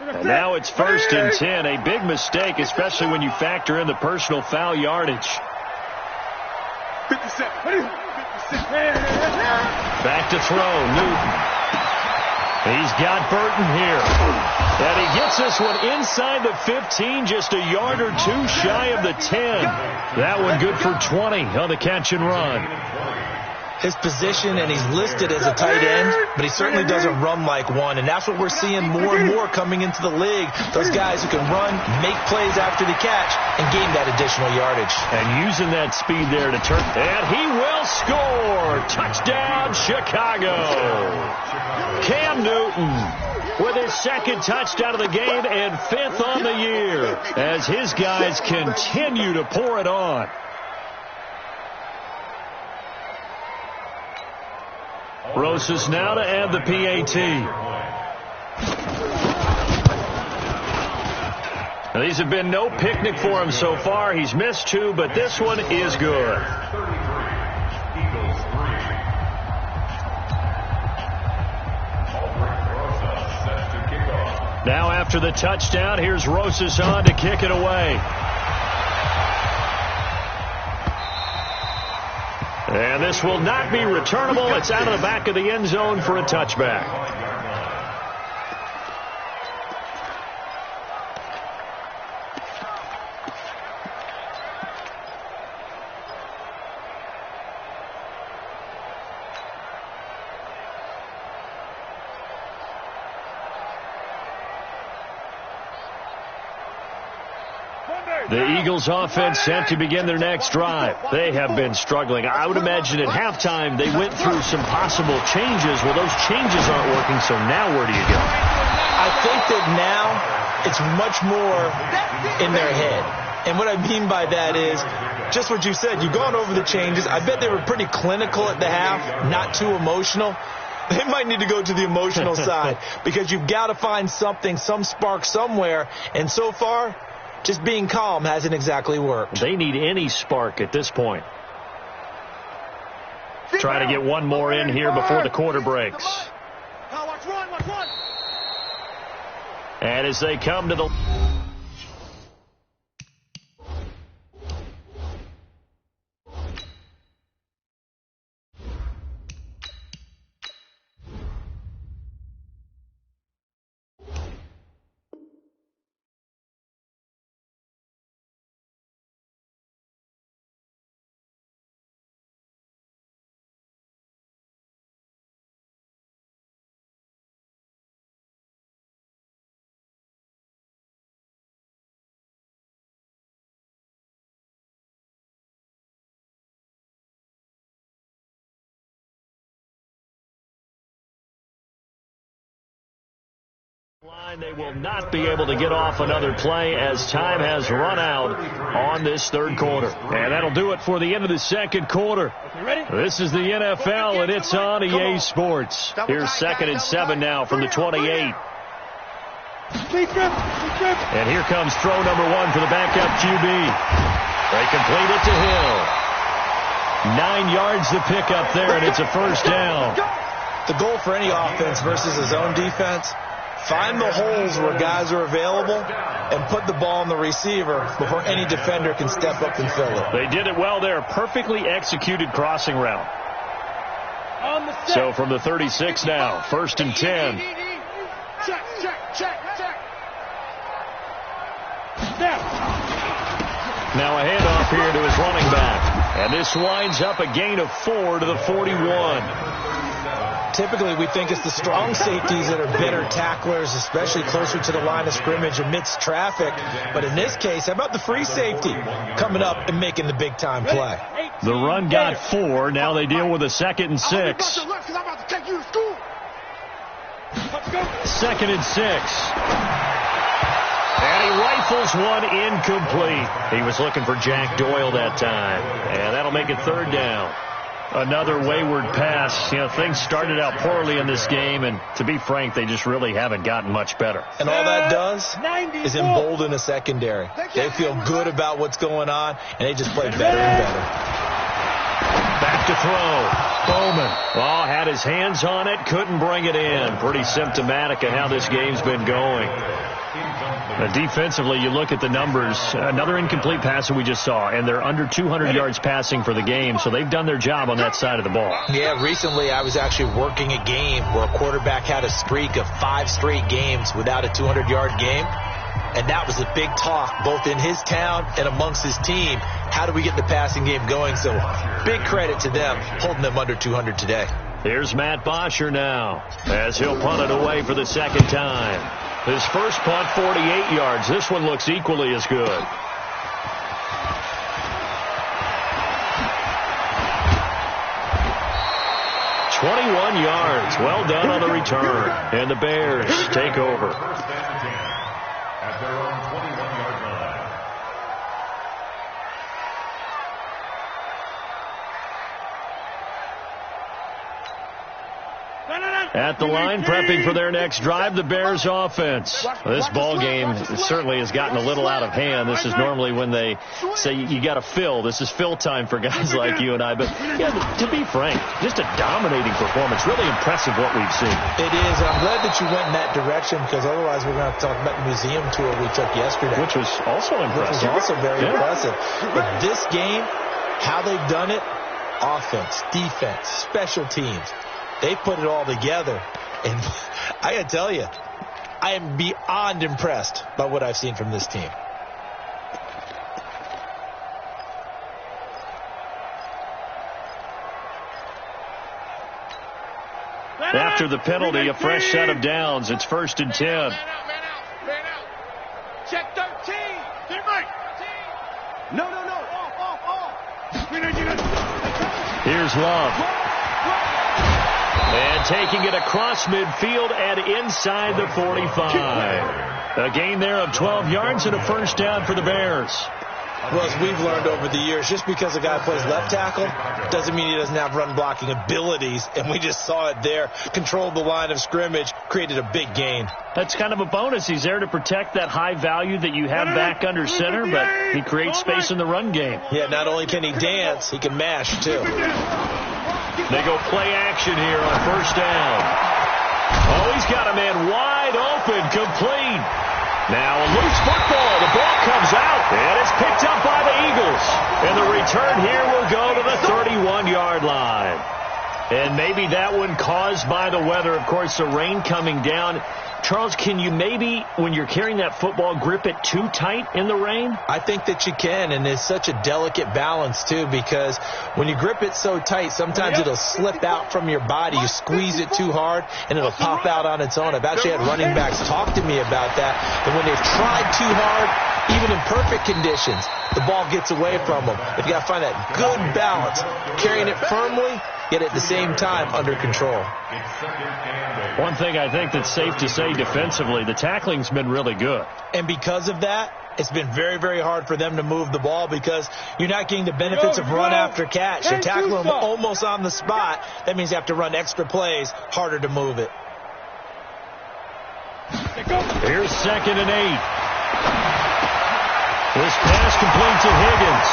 And now it's 1st and 10. A big mistake, especially when you factor in the personal foul yardage. 57. Back to throw, Newton. He's got Burton here. And he gets this one inside the 15, just a yard or two shy of the 10. That one good for 20 on the catch and run. His position, and he's listed as a tight end, but he certainly doesn't run like one, and that's what we're seeing more and more coming into the league. Those guys who can run, make plays after the catch, and gain that additional yardage. And using that speed there to turn, and he will score! Touchdown, Chicago! Cam Newton with his 2nd touchdown of the game and 5th on the year as his guys continue to pour it on. Rosas now to add the PAT. Now, these have been no picnic for him so far. He's missed 2, but this one is good. Now after the touchdown, here's Rosas on to kick it away. And this will not be returnable. It's out of the back of the end zone for a touchback. The Eagles offense set to begin their next drive. They have been struggling. I would imagine at halftime they went through some possible changes. Well, those changes aren't working, so now where do you go? I think that now it's much more in their head. And what I mean by that is just what you said. You've gone over the changes. I bet they were pretty clinical at the half, not too emotional. They might need to go to the emotional side because you've got to find something, some spark somewhere. And so far, just being calm hasn't exactly worked. They need any spark at this point. Trying to get one more in here before the quarter breaks. And as they come to the... line, they will not be able to get off another play as time has run out on this 3rd quarter. And that'll do it for the end of the 2nd quarter. This is the NFL, and it's on EA Sports. Here's 2nd and 7 now from the 28. And here comes throw number 1 for the backup QB. They complete it to Hill. 9 yards to pick up there, and it's a 1st down. The goal for any offense versus his own defense, find the holes where guys are available and put the ball on the receiver before any defender can step up and fill it. They did it well there. Perfectly executed crossing route. So from the 36 now, 1st and 10. Now a handoff here to his running back. And this winds up a gain of 4 to the 41. Typically, we think it's the strong safeties that are better tacklers, especially closer to the line of scrimmage amidst traffic. But in this case, how about the free safety coming up and making the big-time play? The run got 4. Now they deal with a 2nd and 6. 2nd and 6. And he rifles one incomplete. He was looking for Jack Doyle that time. And that'll make it 3rd down. Another wayward pass. You know, things started out poorly in this game, and to be frank, they just really haven't gotten much better. And all that does is embolden a secondary. They feel good about what's going on, and they just play better and better. Back to throw. Bowman. Oh, had his hands on it, couldn't bring it in. Pretty symptomatic of how this game's been going. Defensively, you look at the numbers. Another incomplete pass that we just saw, and they're under 200 yards passing for the game, so they've done their job on that side of the ball. Yeah, recently I was actually working a game where a quarterback had a streak of 5 straight games without a 200-yard game, and that was a big talk both in his town and amongst his team. How do we get the passing game going? So big credit to them holding them under 200 today. Here's Matt Bosher now as he'll punt it away for the second time. His first punt, 48 yards. This one looks equally as good. "21 yards. Well done on the return. And the Bears take over. First and 10 at their own 21-yard line. At the line, prepping for their next drive, the Bears offense. This ball game certainly has gotten a little out of hand. This is normally when they say you got to fill. This is fill time for guys like you and I. But yeah, to be frank, just a dominating performance. Really impressive what we've seen. It is. I'm glad that you went in that direction, because otherwise we're going to have to talk about the museum tour we took yesterday. Which was also impressive. Which was also very impressive. But this game, how they've done it, offense, defense, special teams, they put it all together. And I got to tell you, I am beyond impressed by what I've seen from this team. After the penalty, a fresh set of downs. It's 1st and 10. Man out. Check 13. No. Off. Here's Love. And taking it across midfield and inside the 45. A gain there of 12 yards and a first down for the Bears. Well, as we've learned over the years, just because a guy plays left tackle doesn't mean he doesn't have run blocking abilities. And we just saw it there. Controlled the line of scrimmage, created a big gain. That's kind of a bonus. He's there to protect that high value that you have back under center, but he creates space in the run game. Yeah, not only can he dance, he can mash, too. They go play action here on first down. Oh, he's got a man wide open, complete. Now a loose football. The ball comes out, and it's picked up by the Eagles. And the return here will go to the 31-yard line. And maybe that one caused by the weather. Of course, the rain coming down. Charles, can you maybe, when you're carrying that football, grip it too tight in the rain? I think that you can, and it's such a delicate balance, too, because when you grip it so tight, sometimes it'll slip out from your body. You squeeze it too hard, and it'll pop out on its own. I've actually had running backs talk to me about that when they've tried too hard, even in perfect conditions, the ball gets away from them. But you got to find that good balance, carrying it firmly, yet at the same time under control. One thing I think that's safe to say defensively, the tackling's been really good. And because of that, it's been very, very hard for them to move the ball because you're not getting the benefits of run after catch. You're tackling them almost on the spot. That means you have to run extra plays, harder to move it. Here's 2nd and 8. This pass complete to Higgins.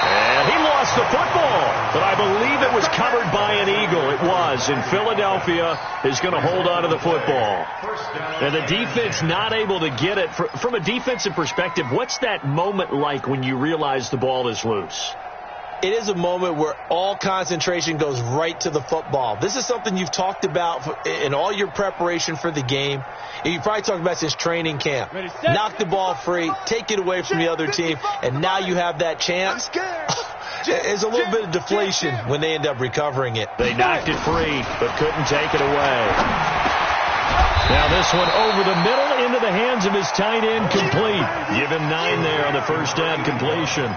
And he lost the football, but I believe it was covered by an Eagle. It was, and Philadelphia is going to hold on to the football. And the defense not able to get it. From a defensive perspective, what's that moment like when you realize the ball is loose? It is a moment where all concentration goes right to the football. This is something you've talked about in all your preparation for the game. And you probably talked about since training camp. Knock the ball free, take it away from the other team, and now you have that chance. There's a little bit of deflation when they end up recovering it. They knocked it free, but couldn't take it away. Now this one over the middle into the hands of his tight end, complete. Give him 9 there on the first down completion.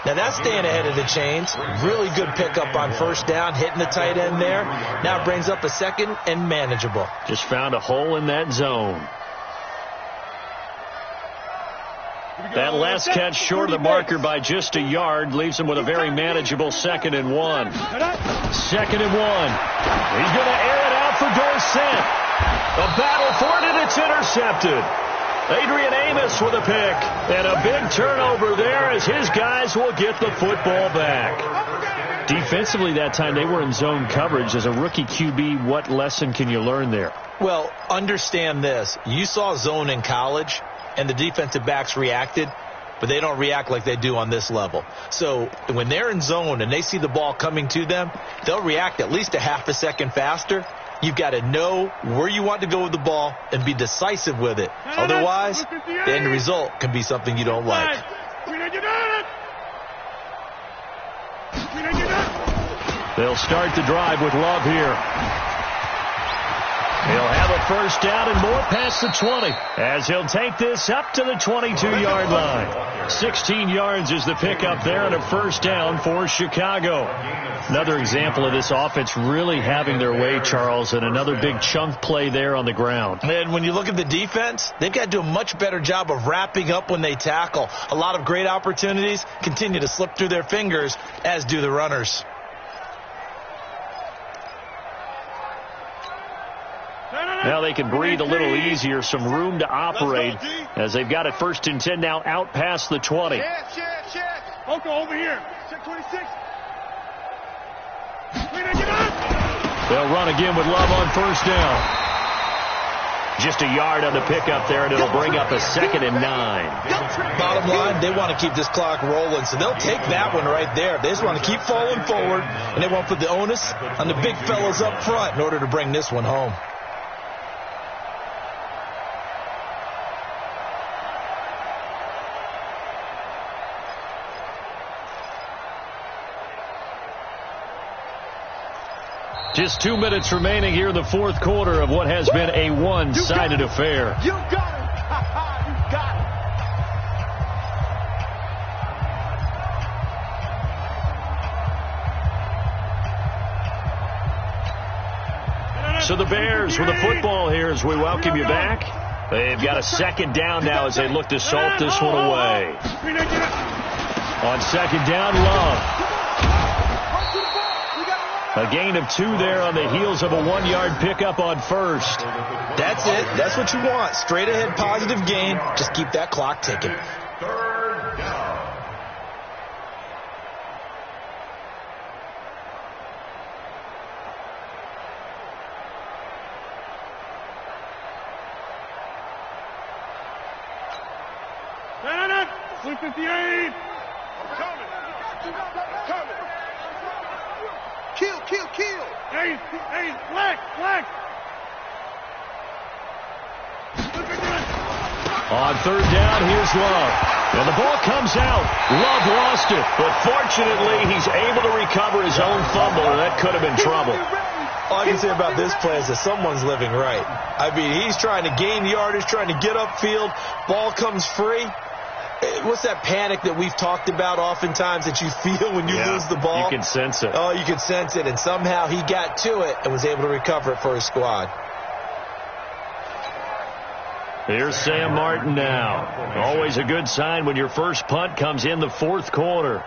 Now that's staying ahead of the chains. Really good pickup on first down, hitting the tight end there. Now it brings up a 2nd and manageable. Just found a hole in that zone. That last catch short of the marker by just a yard leaves him with a very manageable 2nd and 1. 2nd and 1. He's going to air it out for Dorsett. A battle for it, and it's intercepted. Adrian Amos with a pick, and a big turnover there as his guys will get the football back. Defensively that time, they were in zone coverage. As a rookie QB, what lesson can you learn there? Well, understand this. You saw zone in college, and the defensive backs reacted, but they don't react like they do on this level. So when they're in zone and they see the ball coming to them, they'll react at least a half a second faster. You've got to know where you want to go with the ball and be decisive with it. Otherwise, the end result can be something you don't like. They'll start the drive with Love here. He'll have a first down and more past the 20 as he'll take this up to the 22-yard line. 16 yards is the pickup there and a first down for Chicago. Another example of this offense really having their way, Charles, and another big chunk play there on the ground. And when you look at the defense, they've got to do a much better job of wrapping up when they tackle. A lot of great opportunities continue to slip through their fingers, as do the runners. Now they can breathe a little easier, some room to operate as they've got it first and 10 now out past the 20. Check. Oko over here. Check 26. They'll run again with Love on first down. Just a yard on the pickup there, and it'll bring up a 2nd and 9. Bottom line, they want to keep this clock rolling, so they'll take that one right there. They just want to keep falling forward, and they won't put the onus on the big fellas up front in order to bring this one home. Just 2 minutes remaining here in the fourth quarter of what has been a one-sided affair. You got it. You got it. So the Bears with the football here as we welcome you back. They've got a second down now as they look to salt this one away. On second down, Love. A gain of 2 there on the heels of a 1-yard pickup on first. That's it. That's what you want. Straight ahead positive gain. Just keep that clock ticking. Third down. it. 358. Coming. Kill. Hey, flex. On third down, here's Love. And the ball comes out. Love lost it, but fortunately he's able to recover his own fumble, and that could have been trouble. All I can say about this play is that someone's living right. I mean, he's trying to gain yardage, trying to get upfield. Ball comes free. What's that panic that we've talked about oftentimes that you feel when you lose the ball? You can sense it. Oh, you can sense it, and somehow he got to it and was able to recover it for his squad. Here's Sam Martin now. Always a good sign when your first punt comes in the fourth quarter.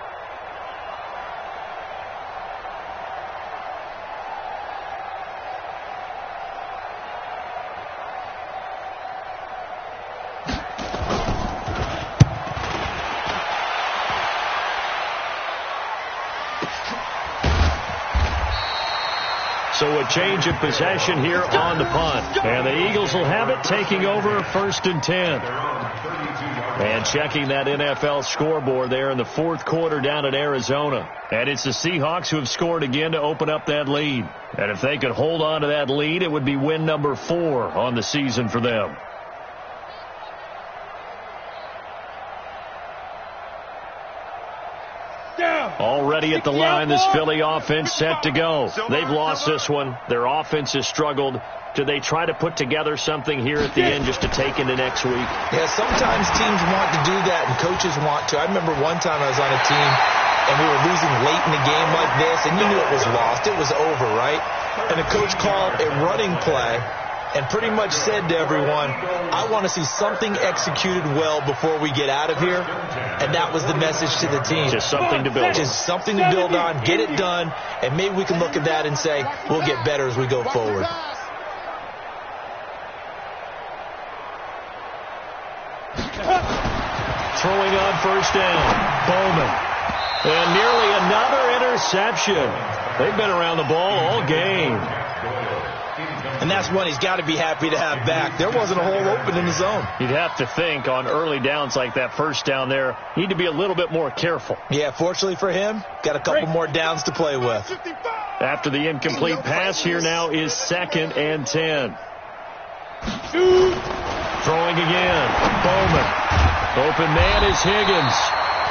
So a change of possession here on the punt. And the Eagles will have it, taking over first and 10. And checking that NFL scoreboard there in the fourth quarter down at Arizona. And it's the Seahawks who have scored again to open up that lead. And if they could hold on to that lead, it would be win number 4 on the season for them. Already at the line, this Philly offense set to go. They've lost this one. Their offense has struggled. Do they try to put together something here at the end just to take into next week? Yeah, sometimes teams want to do that and coaches want to. I remember one time I was on a team and we were losing late in a game like this, and you knew it was lost. It was over, right? And the coach called a running play and pretty much said to everyone, I want to see something executed well before we get out of here. And that was the message to the team. Just something to build on. Just something to build on, get it done, and maybe we can look at that and say, we'll get better as we go forward. Throwing on first down, Bowman. And nearly another interception. They've been around the ball all game. And that's one he's got to be happy to have back. There wasn't a hole open in the zone. You'd have to think on early downs like that first down there, need to be a little bit more careful. Yeah, fortunately for him, got a couple more downs to play with. After the incomplete pass, here now is 2nd and 10. Throwing again. Bowman. Open man is Higgins.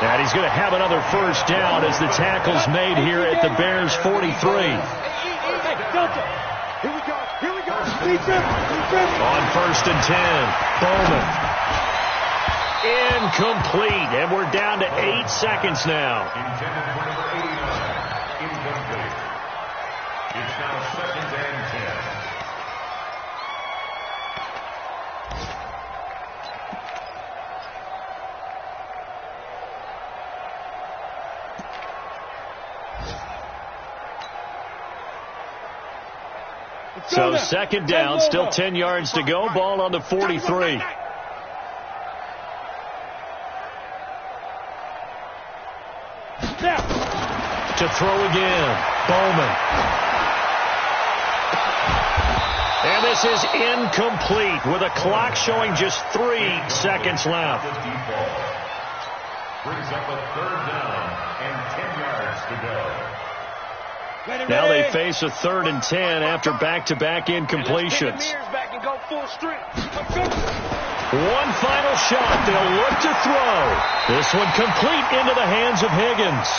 And he's going to have another first down as the tackle's made here at the Bears 43. On 1st and 10, Bowman. Incomplete, and we're down to 8 seconds now. Intended for number 89. Incomplete. It's now 2nd and 10. So 2nd down, still 10 yards to go. Ball on the 43. To throw again, Bowman. And this is incomplete with a clock showing just 3 seconds left. Brings up a 3rd down and 10 yards to go. Now they face a 3rd and 10 after back-to-back incompletions. One final shot. They'll look to throw. This one complete into the hands of Higgins.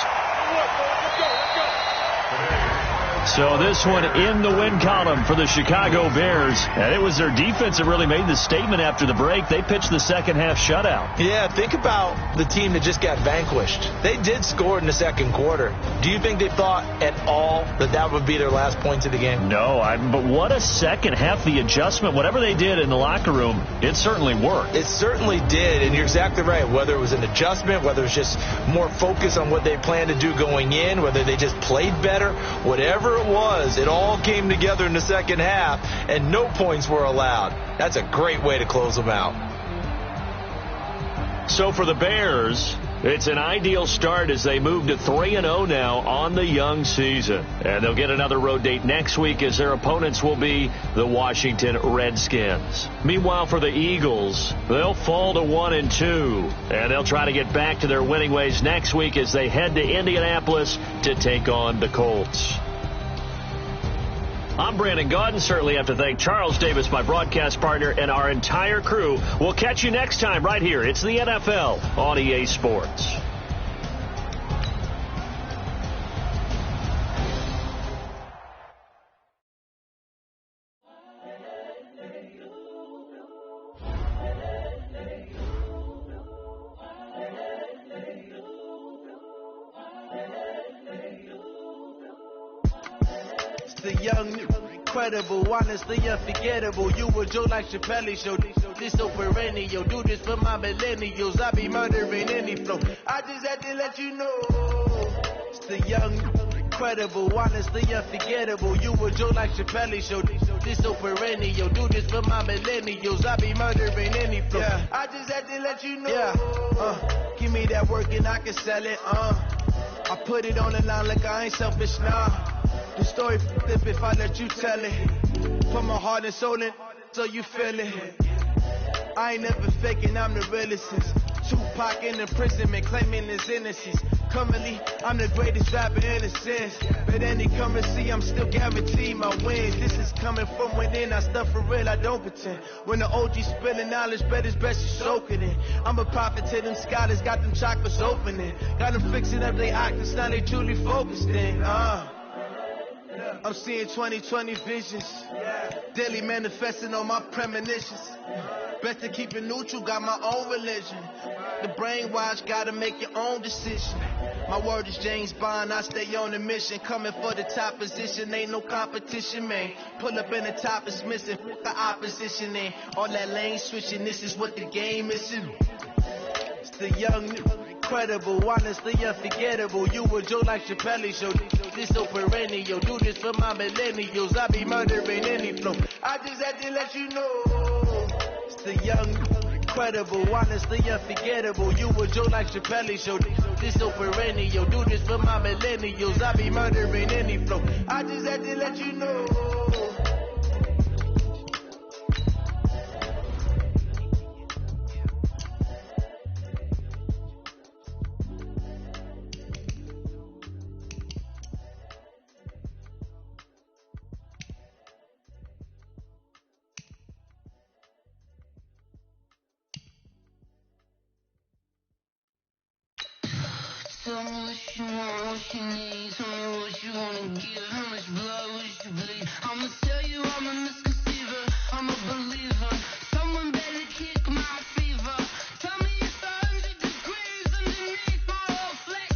So this one in the win column for the Chicago Bears. And it was their defense that really made the statement after the break. They pitched the second half shutout. Yeah, think about the team that just got vanquished. They did score in the second quarter. Do you think they thought at all that that would be their last points of the game? No, but what a second half. The adjustment, whatever they did in the locker room, it certainly worked. It certainly did, and you're exactly right. Whether it was an adjustment, whether it was just more focus on what they planned to do going in, whether they just played better, whatever it was, it all came together in the second half, and no points were allowed. That's a great way to close them out. So for the Bears, it's an ideal start as they move to 3-0 now on the young season. And they'll get another road date next week as their opponents will be the Washington Redskins. Meanwhile, for the Eagles, they'll fall to 1-2. And they'll try to get back to their winning ways next week as they head to Indianapolis to take on the Colts. I'm Brandon Gaudin. Certainly have to thank Charles Davis, my broadcast partner, and our entire crew. We'll catch you next time right here. It's the NFL on EA Sports. The young, incredible, honestly unforgettable. You a Joe like Chappelle show. This so perennial. Do this for my millennials. I be murdering any flow. I just had to let you know. It's the young, incredible, honestly unforgettable. You a Joe like Chappelle show. This so perennial. Do this for my millennials. I be murdering any flow. Yeah. I just had to let you know. Yeah. Give me that work and I can sell it. I put it on the line like I ain't selfish now. The story flip if I let you tell it. Put my heart and soul in so you feel it. I ain't never faking, I'm the realest. Tupac in imprisonment, claiming his innocence. Currently, I'm the greatest rapper in a sense. But any come and see, I'm still guaranteed my wins. This is coming from within, I stuff for real, I don't pretend. When the OG spilling knowledge, bet it's best you soak it in. I'm a prophet to them scholars, got them chakras opening. Got them fixing up their octaves, now they truly focused in. I'm seeing 2020 visions. Daily manifesting on my premonitions. Best to keep it neutral, got my own religion. The brainwash, gotta make your own decision. My word is James Bond, I stay on a mission. Coming for the top position, ain't no competition, man. Pull up in the top, it's missing, the opposition, ain't all that lane switching, this is what the game is. It's the young, incredible, honestly unforgettable. You a Joe like Chappelle show. This so perennial. Do this for my millennials. I be murdering any flow. I just had to let you know. It's the young, incredible, honestly unforgettable. You a Joe like Chappelle show. This so perennial. Do this for my millennials. I be murdering any flow. I just had to let you know. Tell me what you want, what you need. Tell me what you wanna give. How much blood would you bleed? I'ma tell you I'm a misconceiver. I'm a believer. Someone better kick my fever. Tell me it's 100 degrees underneath my whole flex.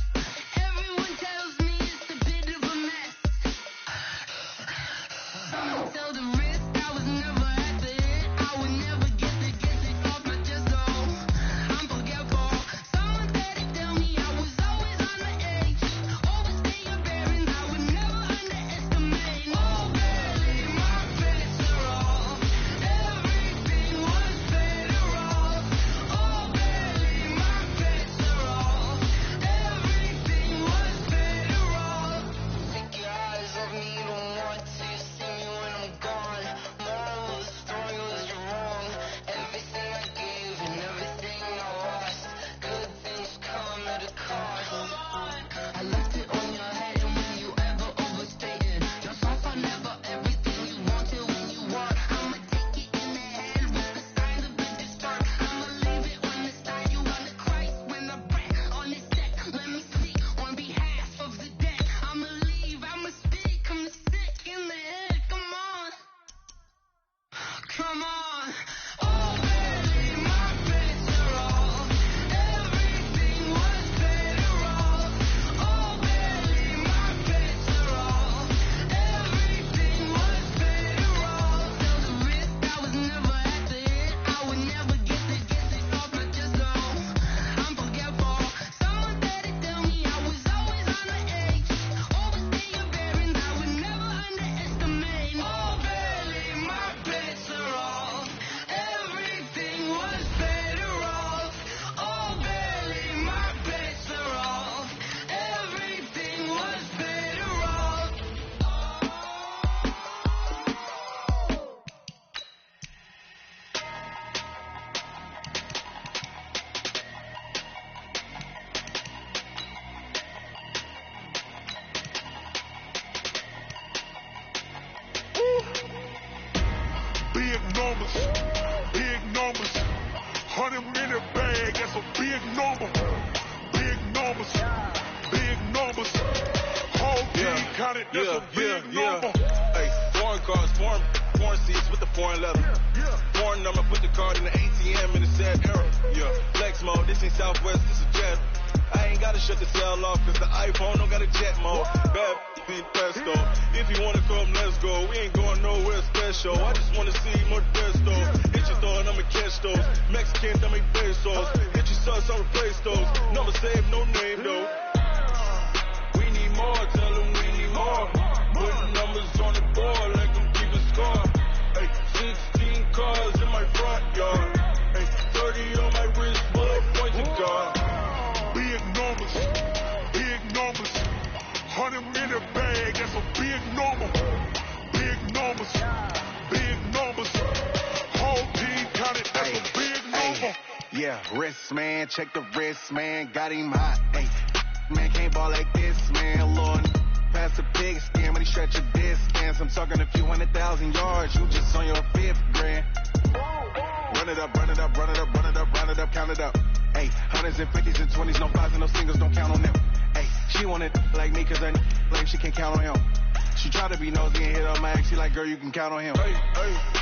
Everyone tells me it's a bit of a mess. Someone tell the risk I was never at the hit. I would never get it off my chest. Oh, I'm forgetful. Someone better tell me I was always on the edge. Overstay your bearings, I would never underestimate. Oh, barely my bets are off. Everything was better off. Oh, barely my bets are off. Everything was better off. Take your eyes off me, don't want to see me when I'm gone. Moral of the story was you're wrong. Everything I gave and everything I lost. Good things come at a cost. I left it on your head, and when you ever overstated, yourself I never everything you wanted when you want. I'ma take it in the head with the signs of a disturbed. I'ma leave it on the side. You on the Christ when I break on this deck. Let me speak on behalf of the dead. I'ma leave, I'ma speak. I'm sick in the head. Come on, come on. Oh, barely my bets are off. Everything was better off. Oh, barely my bets are off. Everything was better off. Tell the risk I was never at the hit. I would never get it off my chest. Oh, I'm forgetful. Someone better tell me I was always on the edge. Overstay your bearings, I would never underestimate. Oh, barely my bets are off. Everything was better off. Oh, barely my bets are off. Everything was better off. Big numbers, big numbers. 100-minute bag, that's a big number. Big numbers, big numbers. Whole team counted, that's a big number. Hey, foreign cars, foreign seats with the foreign leather. Foreign number, put the card in the ATM in the sad era. Yeah, flex mode, this ain't Southwest, this is jet. I ain't gotta shut the cell off, cause the iPhone don't got a jet mode. Bad being pesto. If you wanna come, let's go. We ain't going nowhere special. I just wanna see more pesto. Hit your thought, I'ma catch those. Mexican, I make pesos. Hit your sus, I'll replace those. Number save, no name though. We need more, tell them we need more. Putting numbers on the board like I'm keeping score. Hey, 16 cars in my front yard. Hey, 30 on my wrist, bullet pointing guard. Big numbers, big numbers. 100-minute bag, that's a big number. Big numbers, big numbers. Whole team counted, that's a big number. Yeah, wrist man, check the wrist man, got him hot. Hey, man can't ball like this, man. Lord, pass a pig skin, but he stretch a distance. I'm talking a few 100,000 yards, you just on your 5th grand. Run it up, run it up, run it up, run it up, round it up, count it up. Hey, hundreds and 50s and 20s, no 5s and no singles, don't count on them. Hey, she wanted like me, cause her like she can't count on him. She tried to be nosy and hit her max, she like, girl, you can count on him. Hey, hey.